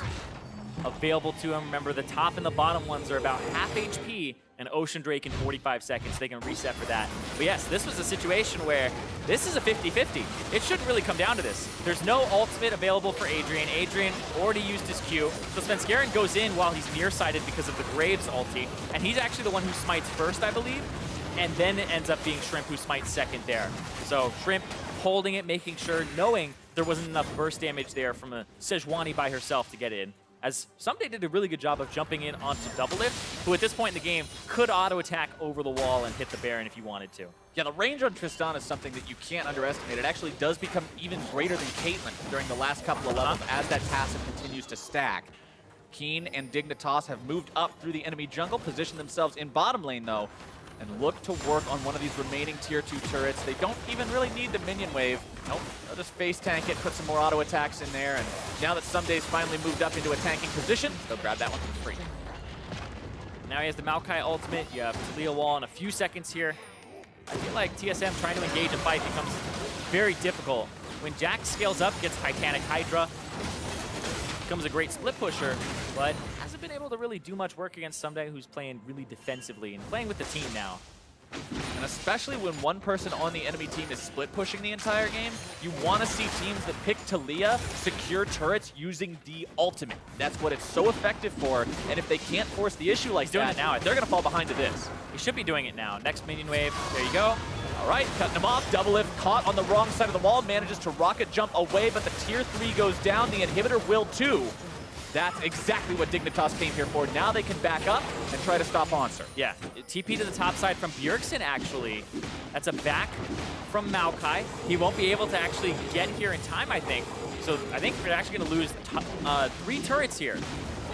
available to him. Remember, the top and the bottom ones are about half HP, and Ocean Drake in 45 seconds. They can reset for that. But yes, this was a situation where this is a 50-50. It shouldn't really come down to this. There's no ultimate available for Adrian. Adrian already used his Q. So Svenskeren goes in while he's nearsighted because of the Graves ulti. And he's actually the one who smites first, I believe. And then it ends up being Shrimp who smites second there. So Shrimp holding it, making sure, knowing there wasn't enough burst damage there from a Sejuani by herself to get in. As Ssumday did a really good job of jumping in onto Doublelift, who at this point in the game could auto-attack over the wall and hit the Baron if you wanted to. Yeah, the range on Tristana is something that you can't underestimate. It actually does become even greater than Caitlyn during the last couple of levels as that passive continues to stack. Keane and Dignitas have moved up through the enemy jungle, positioned themselves in bottom lane though, and look to work on one of these remaining tier 2 turrets. They don't even really need the minion wave. Nope, they'll just face tank it, put some more auto attacks in there, and now that Ssumday's finally moved up into a tanking position, they'll grab that one for free. Now he has the Maokai ultimate. You have Taliyah wall in a few seconds here. I feel like TSM trying to engage a fight becomes very difficult. When Jax scales up, gets Titanic Hydra, becomes a great split pusher, but hasn't been able to really do much work against Ssumday, who's playing really defensively and playing with the team now. And especially when one person on the enemy team is split pushing the entire game, you want to see teams that pick Taliyah secure turrets using the ultimate. That's what it's so effective for, and if they can't force the issue like that, now they're going to fall behind to this. He should be doing it now. Next minion wave, there you go. All right, cutting him off. Doublelift caught on the wrong side of the wall, manages to rocket jump away, but the tier 3 goes down. The inhibitor will too. That's exactly what Dignitas came here for. Now they can back up and try to stop Hauntzer. Yeah, TP to the top side from Bjergsen, actually. That's a back from Maokai. He won't be able to actually get here in time, I think. So I think we're actually going to lose 3 turrets here.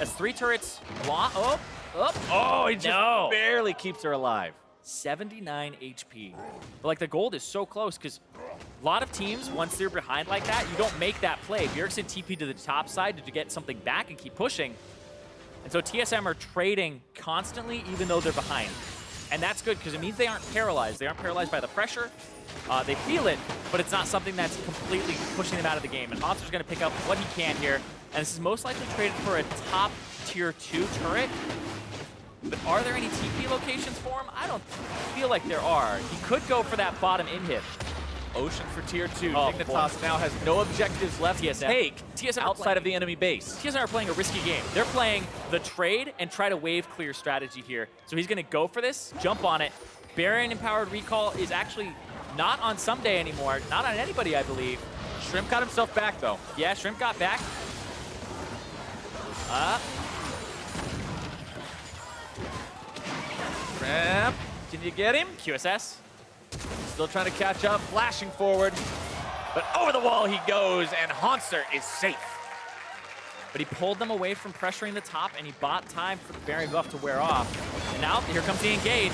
As 3 turrets... Oh, he just barely keeps her alive. 79 HP. But like the gold is so close because a lot of teams, once they're behind like that, you don't make that play. Bjergsen TP to the top side to get something back and keep pushing. And so TSM are trading constantly even though they're behind. And that's good because it means they aren't paralyzed. They aren't paralyzed by the pressure. They feel it, but it's not something that's completely pushing them out of the game. And Hauntzer's going to pick up what he can here. And this is most likely traded for a top tier 2 turret. But are there any TP locations for him? I don't feel like there are. He could go for that bottom inhib. Ocean for tier 2. Dignitas now has no objectives left to take outside of the enemy base. TSM are playing a risky game. They're playing the trade and try to wave clear strategy here. So he's going to go for this, jump on it. Baron Empowered Recall is actually not on Ssumday anymore. Not on anybody, I believe. Shrimp got himself back, though. Yeah, Shrimp got back. Shrimp, can you get him? QSS. Still trying to catch up, flashing forward. But over the wall he goes, and Hauntzer is safe. But he pulled them away from pressuring the top, and he bought time for the Baron buff to wear off. And now, here comes the engage.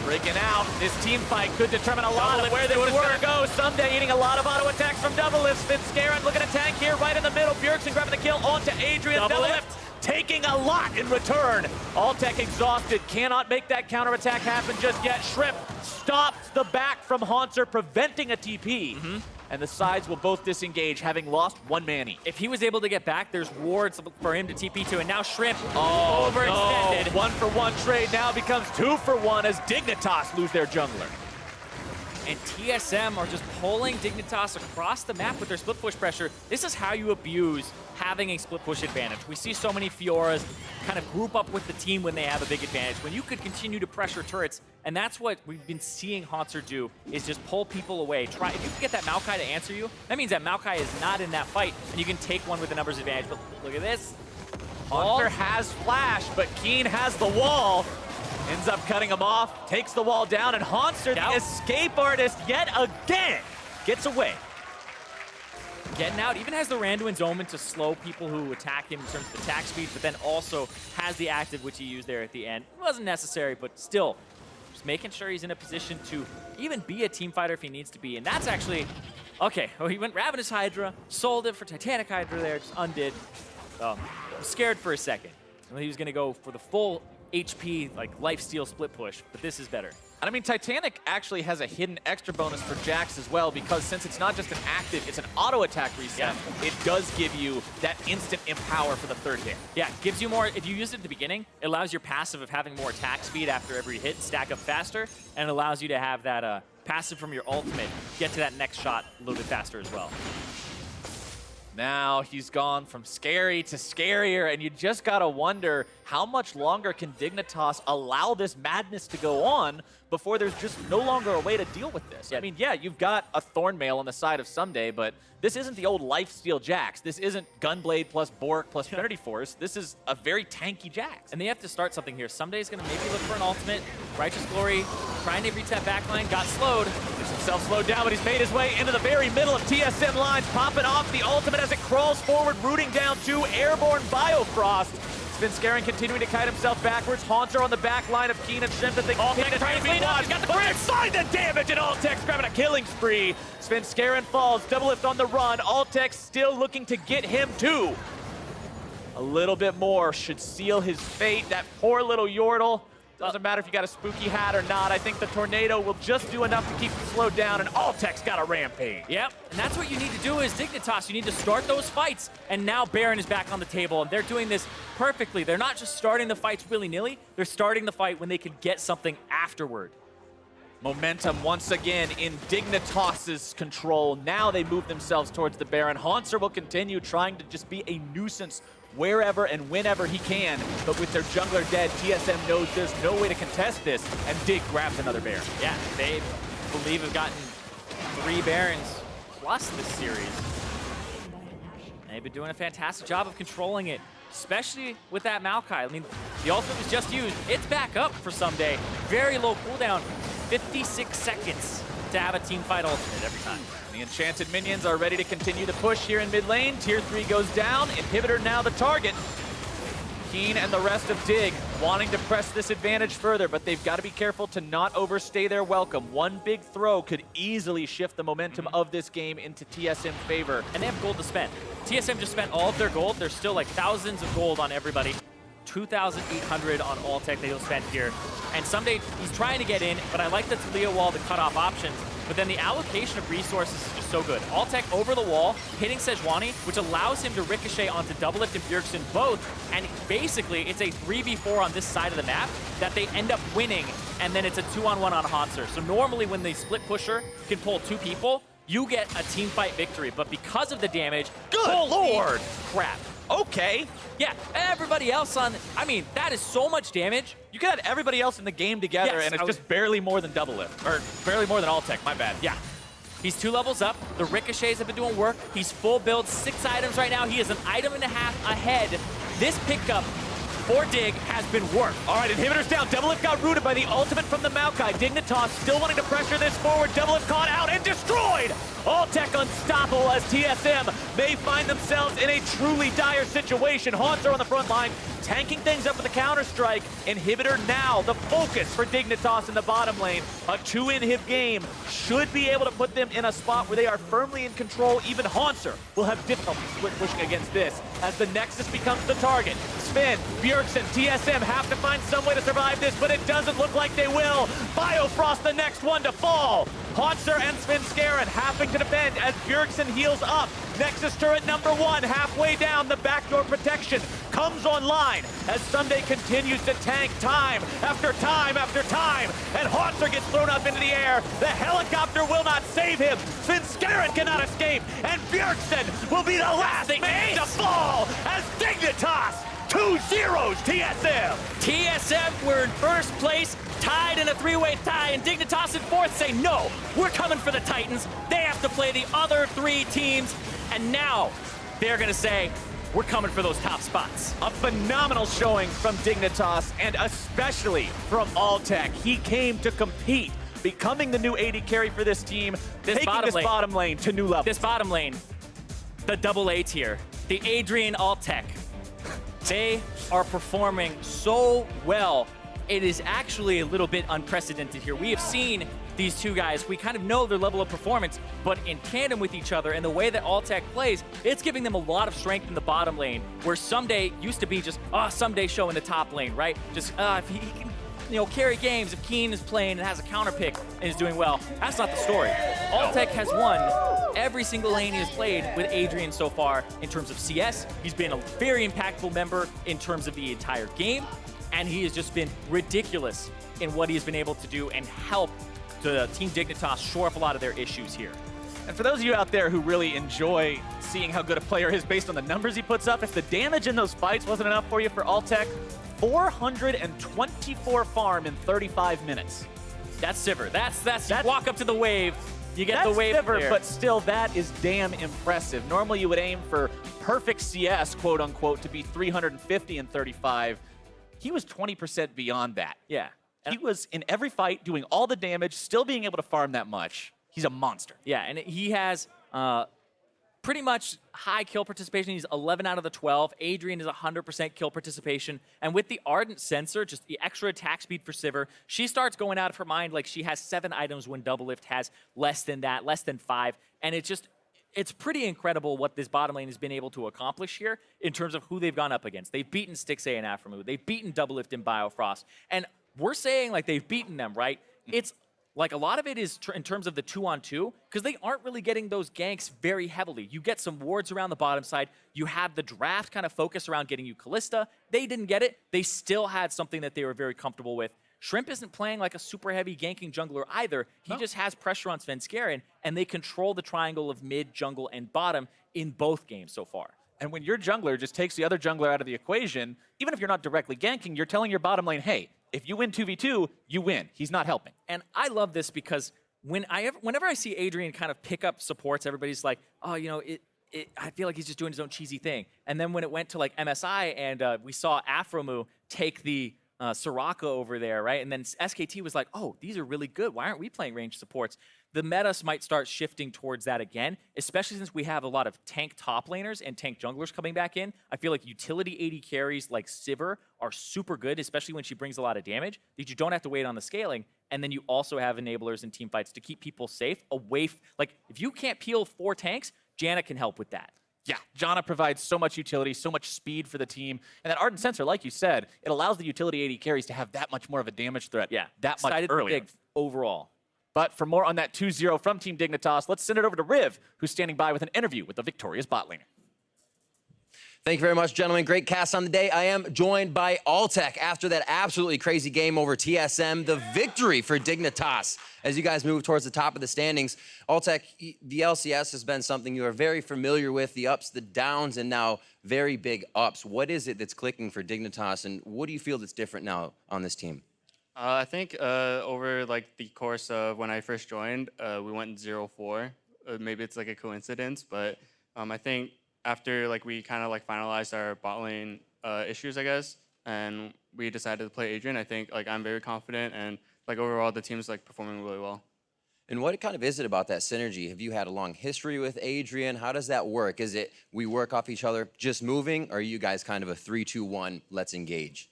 Breaking out. This team fight could determine a lot of where this is going to go. Ssumday eating a lot of auto attacks from Doublelift. Svenskeren looking to tank here right in the middle. Bjergsen grabbing the kill onto Adrian. Doublelift taking a lot in return. Altec exhausted. Cannot make that counterattack happen just yet. Shrimp stops the back from Hauntzer, preventing a TP. And the sides will both disengage, having lost 1 Manny. If he was able to get back, there's wards for him to TP to, and now Shrimp overextended. No. 1-for-1 trade now becomes 2-for-1 as Dignitas lose their jungler. And TSM are just pulling Dignitas across the map with their split push pressure. This is how you abuse having a split push advantage. We see so many Fioras kind of group up with the team when they have a big advantage, when you could continue to pressure turrets. And that's what we've been seeing Hauntzer do, is just pull people away. If you can get that Maokai to answer you, that means that Maokai is not in that fight, and you can take one with the numbers advantage. But look at this. Hauntzer has flash, but Keane has the wall. Ends up cutting him off, takes the wall down, and Hauntzer, the escape artist yet again, gets away. Getting out, even has the Randuin's Omen to slow people who attack him in terms of attack speed, but then also has the active, which he used there at the end. It wasn't necessary, but still, just making sure he's in a position to even be a team fighter if he needs to be. And that's actually, okay, well, he went Ravenous Hydra, sold it for Titanic Hydra there, just undid. Was scared for a second. He was going to go for the full HP, like lifesteal split push, but this is better. And I mean, Titanic actually has a hidden extra bonus for Jax as well, because since it's not just an active, it's an auto attack reset. It does give you that instant empower for the third hit. Yeah, gives you more. If you use it at the beginning, it allows your passive of having more attack speed after every hit stack up faster, and it allows you to have that passive from your ultimate get to that next shot a little bit faster as well. Now he's gone from scary to scarier, and you just gotta wonder how much longer can Dignitas allow this madness to go on before there's just no longer a way to deal with this. I mean, yeah, you've got a Thornmail on the side of Ssumday, but this isn't the old lifesteal Jax. This isn't Gunblade plus Bork plus Trinity Force. This is a very tanky Jax. And they have to start something here. Ssumday's gonna maybe look for an ultimate. Righteous Glory trying to reach that backline, got slowed. Gets himself slowed down, but he's made his way into the very middle of TSM lines, popping off the ultimate as it crawls forward, rooting down to airborne Biofrost. Svenskeren continuing to kite himself backwards. Hauntzer on the back line of Keane and Shrimp that they continue to try to clean up. He's got the grip. Find the damage, and Altec's grabbing a killing spree. Svenskeren falls. Doublelift on the run. Altec still looking to get him too. A little bit more should seal his fate. That poor little Yordle. Doesn't matter if you got a spooky hat or not. I think the tornado will just do enough to keep him slowed down, and Altec's got a rampage. Yep, and that's what you need to do as Dignitas. You need to start those fights, and now Baron is back on the table, and they're doing this perfectly. They're not just starting the fights willy-nilly. They're starting the fight when they can get something afterward. Momentum once again in Dignitas' control. Now they move themselves towards the Baron. Hauntzer will continue trying to just be a nuisance wherever and whenever he can, but with their jungler dead, TSM knows there's no way to contest this, and Dig grabs another Baron. Yeah, they believe have gotten 3 Barons plus this series. They've been doing a fantastic job of controlling it, especially with that Maokai. I mean, the ultimate was just used. It's back up for Ssumday. Very low cooldown, 56 seconds to have a team fight ultimate every time. The Enchanted minions are ready to continue the push here in mid lane. Tier 3 goes down. Inhibitor now the target. Keane and the rest of Dig wanting to press this advantage further, but they've got to be careful to not overstay their welcome. One big throw could easily shift the momentum of this game into TSM favor. And they have gold to spend. TSM just spent all of their gold. There's still like thousands of gold on everybody. 2,800 on Altec that he'll spend here. And Ssumday, he's trying to get in, but I like the Taliyah wall, the cutoff options. But then the allocation of resources is just so good. Altec over the wall, hitting Sejuani, which allows him to ricochet onto Doublelift and Bjergsen both. And basically, it's a 3v4 on this side of the map that they end up winning, and then it's a 2-on-1 on Hauntzer. So normally when the split pusher can pull 2 people, you get a team fight victory. But because of the damage, good lord, crap. Okay. Yeah, everybody else on, I mean, that is so much damage. You could have everybody else in the game together, Yes, and it's just barely more than Doublelift, or barely more than Altec, my bad. Yeah. He's 2 levels up. The ricochets have been doing work. He's full build, 6 items right now. He is an item and a half ahead. This pickup for Dig has been worked. All right, inhibitors down. Doublelift got rooted by the ultimate from the Maokai. Dignitas still wanting to pressure this forward. Doublelift caught out and destroyed. Altec unstoppable as TSM may find themselves in a truly dire situation. Hauntzer on the front line, tanking things up with a counter-strike. Inhibitor now, the focus for Dignitas in the bottom lane. A 2-inhib game should be able to put them in a spot where they are firmly in control. Even Hauntzer will have difficulty split pushing against this as the Nexus becomes the target. Sven, Bjergsen, TSM have to find some way to survive this, but it doesn't look like they will. Biofrost the next one to fall. Hauntzer and Svenskeren having to defend as Bjergsen heals up. Nexus turret number 1 halfway down. The backdoor protection comes online as Ssumday continues to tank time after time after time. And Hauntzer gets thrown up into the air. The helicopter will not save him. Svenskeren cannot escape. And Bjergsen will be the last man to fall as Dignitas 2-0 TSM. TSM, we're in first place, tied in a 3-way tie, and Dignitas in 4th say, no, we're coming for the Titans. They have to play the other 3 teams, and now they're gonna say, we're coming for those top spots. A phenomenal showing from Dignitas, and especially from Altec. He came to compete, becoming the new AD carry for this team, taking this bottom lane to new levels. This bottom lane, the double A tier, the Adrian Altec. They are performing so well. It is actually a little bit unprecedented here. We have seen these 2 guys. We kind of know their level of performance, but in tandem with each other and the way that Altec plays, it's giving them a lot of strength in the bottom lane, where Ssumday used to be just, Ssumday show in the top lane, right? Just, if he can carry games if Keane is playing and has a counter pick and is doing well. That's not the story. Altec has won every single lane he has played with Adrian so far in terms of CS. He's been a very impactful member in terms of the entire game, and he has just been ridiculous in what he has been able to do and help the Team Dignitas shore up a lot of their issues here. And for those of you out there who really enjoy seeing how good a player is based on the numbers he puts up, if the damage in those fights wasn't enough for you for Altec, 424 farm in 35 minutes. That's Sivir. That's you walk up to the wave, you get the wave Sivir, there. but still, that is damn impressive. Normally, you would aim for perfect CS, quote unquote, to be 350 and 35. He was 20% beyond that. Yeah. He was in every fight doing all the damage, still being able to farm that much. He's a monster. Yeah, and he has pretty much high kill participation. He's 11 out of the 12. Adrian is 100% kill participation. And with the Ardent Sensor, just the extra attack speed for Sivir, she starts going out of her mind like she has 7 items when Doublelift has less than that, less than 5. And it's pretty incredible what this bottom lane has been able to accomplish here in terms of who they've gone up against. They've beaten Stixxay and Aframu. They've beaten Doublelift and Biofrost. And we're saying like they've beaten them, right? It's like a lot of it is in terms of the 2-on-2, because they aren't really getting those ganks very heavily. You get some wards around the bottom side. You have the draft kind of focus around getting you Kalista. They didn't get it. They still had something that they were very comfortable with. Shrimp isn't playing like a super heavy ganking jungler either. He just has pressure on Svenskeren, and they control the triangle of mid, jungle, and bottom in both games so far. And when your jungler just takes the other jungler out of the equation, even if you're not directly ganking, you're telling your bottom lane, hey, if you win 2v2, you win. He's not helping. And I love this because whenever I see Adrian kind of pick up supports, everybody's like, oh, I feel like he's just doing his own cheesy thing. And then when it went to like MSI and we saw Aframu take the Soraka over there, right? And then SKT was like, oh, these are really good. Why aren't we playing ranged supports? The meta might start shifting towards that again, especially since we have a lot of tank top laners and tank junglers coming back in. I feel like utility AD carries like Sivir are super good, especially when she brings a lot of damage, that you don't have to wait on the scaling. And then you also have enablers in team fights to keep people safe away. Like, if you can't peel 4 tanks, Janna can help with that. Yeah, Janna provides so much utility, so much speed for the team. And that Ardent Sensor, like you said, it allows the utility AD carries to have that much more of a damage threat. Yeah, that much earlier. Big overall. But for more on that 2-0 from Team Dignitas, let's send it over to Riv, who's standing by with an interview with the victorious bot laner. Thank you very much, gentlemen. Great cast on the day. I am joined by Altec after that absolutely crazy game over TSM. The victory for Dignitas as you guys move towards the top of the standings. Altec, the LCS has been something you are very familiar with, the ups, the downs, and now very big ups. What is it that's clicking for Dignitas, and what do you feel that's different now on this team? I think over like the course of when I first joined, we went 0-4. Maybe it's like a coincidence, but I think after like we kind of like finalized our bot lane issues, I guess, and we decided to play Adrian, I think like I'm very confident, and like overall the team's like performing really well. And what kind of is it about that synergy? Have you had a long history with Adrian? How does that work? Is it we work off each other just moving, or are you guys kind of a 3-2-1, let's engage?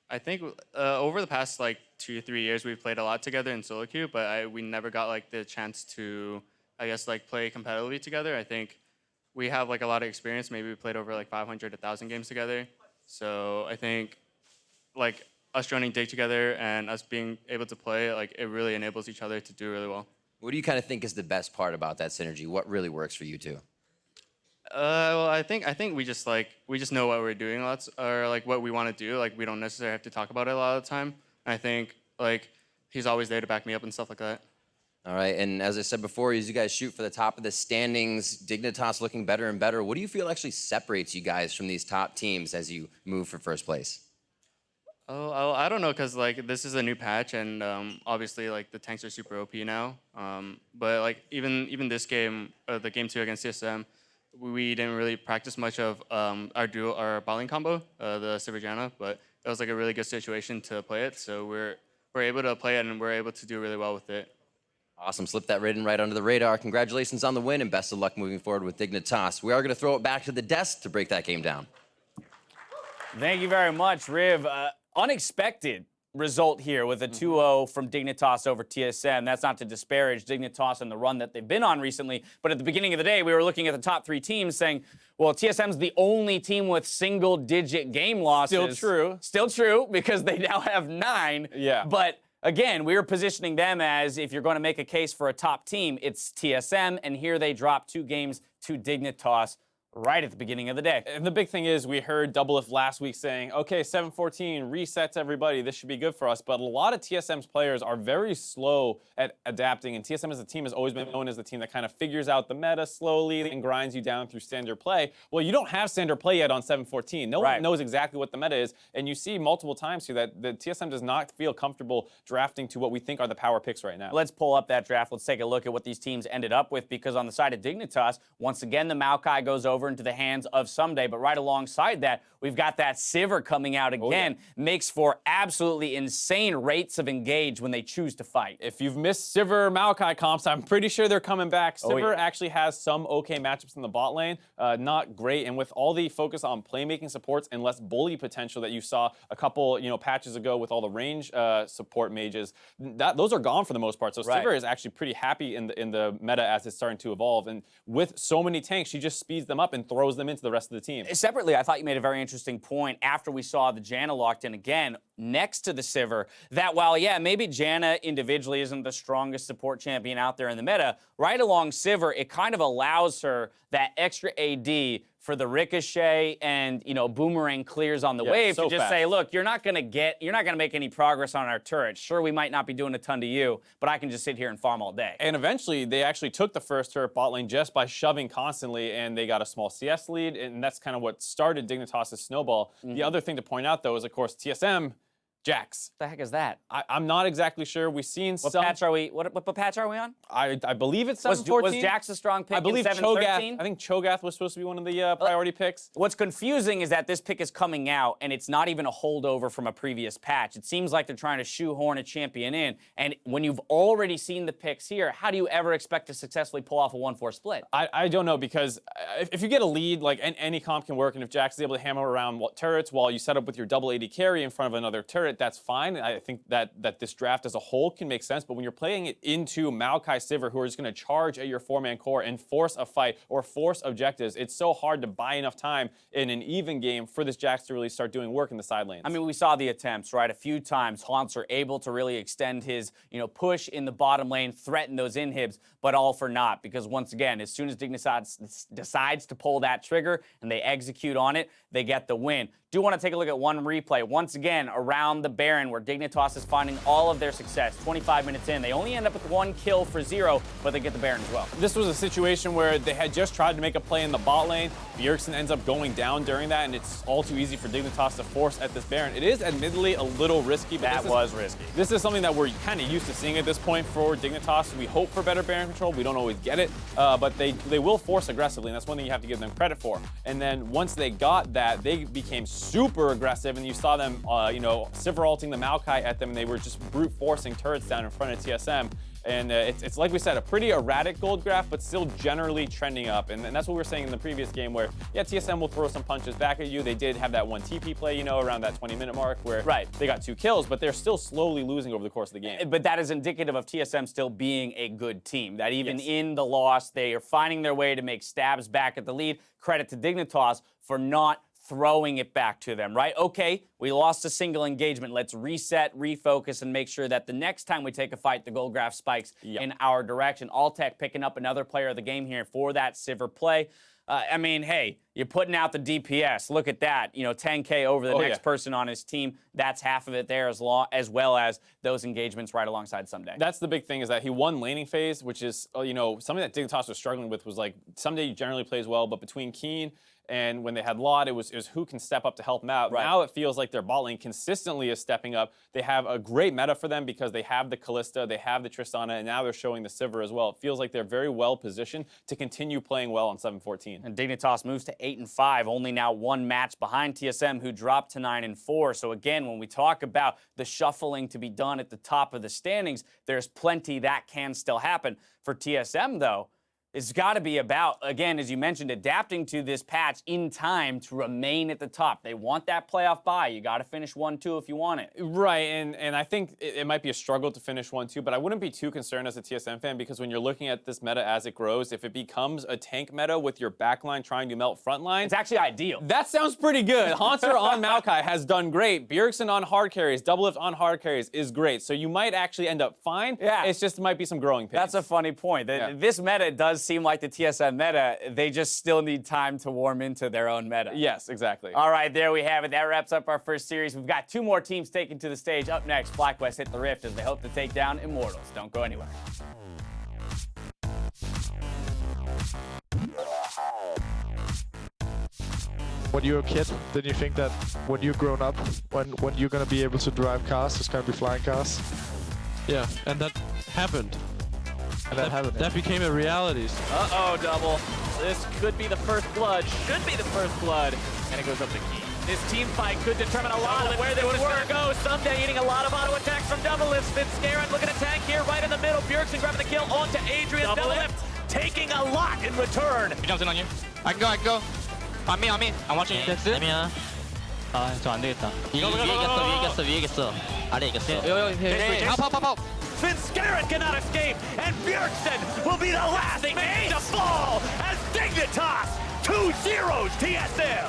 I think over the past like 2 or 3 years, we've played a lot together in solo queue, but we never got like the chance to, I guess, like play competitively together. I think we have like a lot of experience. Maybe we played over like 500, 1,000 games together. So I think like us joining Dig together and us being able to play, like it really enables each other to do really well. What do you kind of think is the best part about that synergy? What really works for you two? Well, I think we just know what we're doing lots, or like what we want to do. Like we don't necessarily have to talk about it a lot of the time. I think like he's always there to back me up and stuff like that. All right, and as I said before, as you guys shoot for the top of the standings, Dignitas looking better and better. What do you feel actually separates you guys from these top teams as you move for first place? Oh, I don't know, because like this is a new patch, and obviously like the tanks are super OP now. But like even this game, the game 2 against TSM, we didn't really practice much of our bot lane combo, the Sivir Janna, but it was like a really good situation to play it. So we're able to play it, and we're able to do really well with it. Awesome, slip that written right under the radar. Congratulations on the win, and best of luck moving forward with Dignitas. We are going to throw it back to the desk to break that game down. Thank you very much, Riv. Unexpected result here with a 2-0 from Dignitas over TSM. That's not to disparage Dignitas and the run that they've been on recently, but at the beginning of the day, we were looking at the top 3 teams saying, well, TSM's the only team with single-digit game losses. Still true. Still true, because they now have 9. Yeah. But again, we were positioning them as, if you're going to make a case for a top team, it's TSM, and here they dropped 2 games to Dignitas right at the beginning of the day. And the big thing is, we heard Doublelift last week saying, okay, 7-14, resets everybody, this should be good for us. But a lot of TSM's players are very slow at adapting, and TSM as a team has always been known as the team that kind of figures out the meta slowly and grinds you down through standard play. Well, you don't have standard play yet on 7-14. No one knows exactly what the meta is, and you see multiple times here that the TSM does not feel comfortable drafting to what we think are the power picks right now. Let's pull up that draft. Let's take a look at what these teams ended up with, because on the side of Dignitas, once again, the Maokai goes over into the hands of Ssumday, but right alongside that, we've got that Sivir coming out again. Makes for absolutely insane rates of engage when they choose to fight. If you've missed Sivir Maokai comps, I'm pretty sure they're coming back. Sivir actually has some okay matchups in the bot lane, not great, and with all the focus on playmaking supports and less bully potential that you saw a couple, patches ago with all the range support mages, those are gone for the most part. So Sivir is actually pretty happy in the meta as it's starting to evolve, and with so many tanks, she just speeds them up and throws them into the rest of the team. Separately, I thought you made a very interesting point after we saw the Janna locked in again next to the Sivir, that while, yeah, maybe Janna individually isn't the strongest support champion out there in the meta, right along Sivir, it kind of allows her that extra AD for the ricochet and, boomerang clears on the wave to just say, look, you're not going to make any progress on our turret. Sure, we might not be doing a ton to you, but I can just sit here and farm all day. And eventually, they actually took the first turret bot lane just by shoving constantly, and they got a small CS lead, and that's kind of what started Dignitas' snowball. The other thing to point out, though, is, of course, TSM, Jax. What the heck is that? I'm not exactly sure. We've seen what patch are we? What patch are we on? I believe it's 7-14. Was Jax a strong pick? I believe in 7-13? I think Cho'Gath was supposed to be one of the priority picks. What's confusing is that this pick is coming out, and it's not even a holdover from a previous patch. It seems like they're trying to shoehorn a champion in, and when you've already seen the picks here, how do you ever expect to successfully pull off a 1-4 split? I don't know, because if you get a lead, like any comp can work, and if Jax is able to hammer around turrets while you set up with your double AD carry in front of another turret, that's fine. I think that this draft as a whole can make sense, but when you're playing it into Maokai Sivir, who are just going to charge at your 4-man core and force a fight or force objectives, it's so hard to buy enough time in an even game for this Jax to really start doing work in the side lanes. I mean, we saw the attempts, right? A few times, Hauntzer able to really extend his, push in the bottom lane, threaten those inhibs, but all for naught, because once again, as soon as Dignitas decides to pull that trigger and they execute on it, they get the win. Do want to take a look at one replay, once again, around the Baron, where Dignitas is finding all of their success. 25 minutes in, they only end up with 1 kill for 0, but they get the Baron as well. This was a situation where they had just tried to make a play in the bot lane. Bjergsen ends up going down during that, and it's all too easy for Dignitas to force at this Baron. It is admittedly a little risky, but that was risky. This is something that we're kind of used to seeing at this point for Dignitas. We hope for better Baron control. We don't always get it, but they will force aggressively, and that's one thing you have to give them credit for. And then once they got that, they became super aggressive, and you saw them, Sivir ulting the Maokai at them, and they were just brute forcing turrets down in front of TSM. And it's like we said, a pretty erratic gold graph, but still generally trending up. And that's what we were saying in the previous game where, yeah, TSM will throw some punches back at you. They did have that one TP play, around that 20-minute mark where they got 2 kills, but they're still slowly losing over the course of the game. But that is indicative of TSM still being a good team, that even in the loss, they are finding their way to make stabs back at the lead. Credit to Dignitas for not throwing it back to them, right? Okay, we lost a single engagement. Let's reset, refocus, and make sure that the next time we take a fight, the gold graph spikes in our direction. Altec picking up another player of the game here for that Sivir play. I mean, hey, you're putting out the DPS. Look at that. 10K over the next person on his team. That's half of it there, as well as those engagements right alongside Ssumday. That's the big thing, is that he won laning phase, which is, something that Dignitas was struggling with. Was like, Ssumday generally plays well, but between Keane and when they had Lot, it was who can step up to help them out. Now it feels like their bot lane consistently is stepping up. They have a great meta for them because they have the Kalista, they have the Tristana, and now they're showing the Sivir as well. It feels like they're very well positioned to continue playing well on 7-14. And Dignitas moves to 8-5, only now 1 match behind TSM, who dropped to 9-4. So again, when we talk about the shuffling to be done at the top of the standings, there's plenty that can still happen. For TSM, though, It's got to be about, again, as you mentioned, adapting to this patch in time to remain at the top. They want that playoff bye. You got to finish 1-2 if you want it. Right, and I think it might be a struggle to finish 1-2, but I wouldn't be too concerned as a TSM fan because when you're looking at this meta as it grows, if it becomes a tank meta with your backline trying to melt frontline, It's actually ideal. that sounds pretty good. Hauntzer on Maokai has done great. Bjergsen on hard carries, Doublelift on hard carries is great. So you might actually end up fine. Yeah. It's just might be some growing pains. That's a funny point. This meta does seem like the TSM meta. They just still need time to warm into their own meta. Yes, exactly. All right, there we have it. That wraps up our first series. We've got 2 more teams taken to the stage. Up next, Blackwest hit the Rift as they hope to take down Immortals. Don't go anywhere. When you were a kid, didn't you think that when you're grown up, when you're gonna be able to drive cars, it's gonna be flying cars? Yeah, and that happened. And that happened. That became a reality. Uh-oh, Double. This could be the first blood. Should be the first blood. And it goes up to Keane. This team fight could determine a lot of where this is going to go. Ssumday eating a lot of auto attacks from Doublelift. Svenskeren looking to tank here right in the middle. Bjergsen grabbing the kill onto Adrian. Doublelift taking a lot in return. He jumps in on you. I can go. On me. I'm watching you. 애매야. 아, 저 안 되겠다. 위에 이겼어. 아래 이겼어. Help. Svenskeren cannot escape, and Bjergsen will be the last man to fall as Dignitas 2-0 TSM.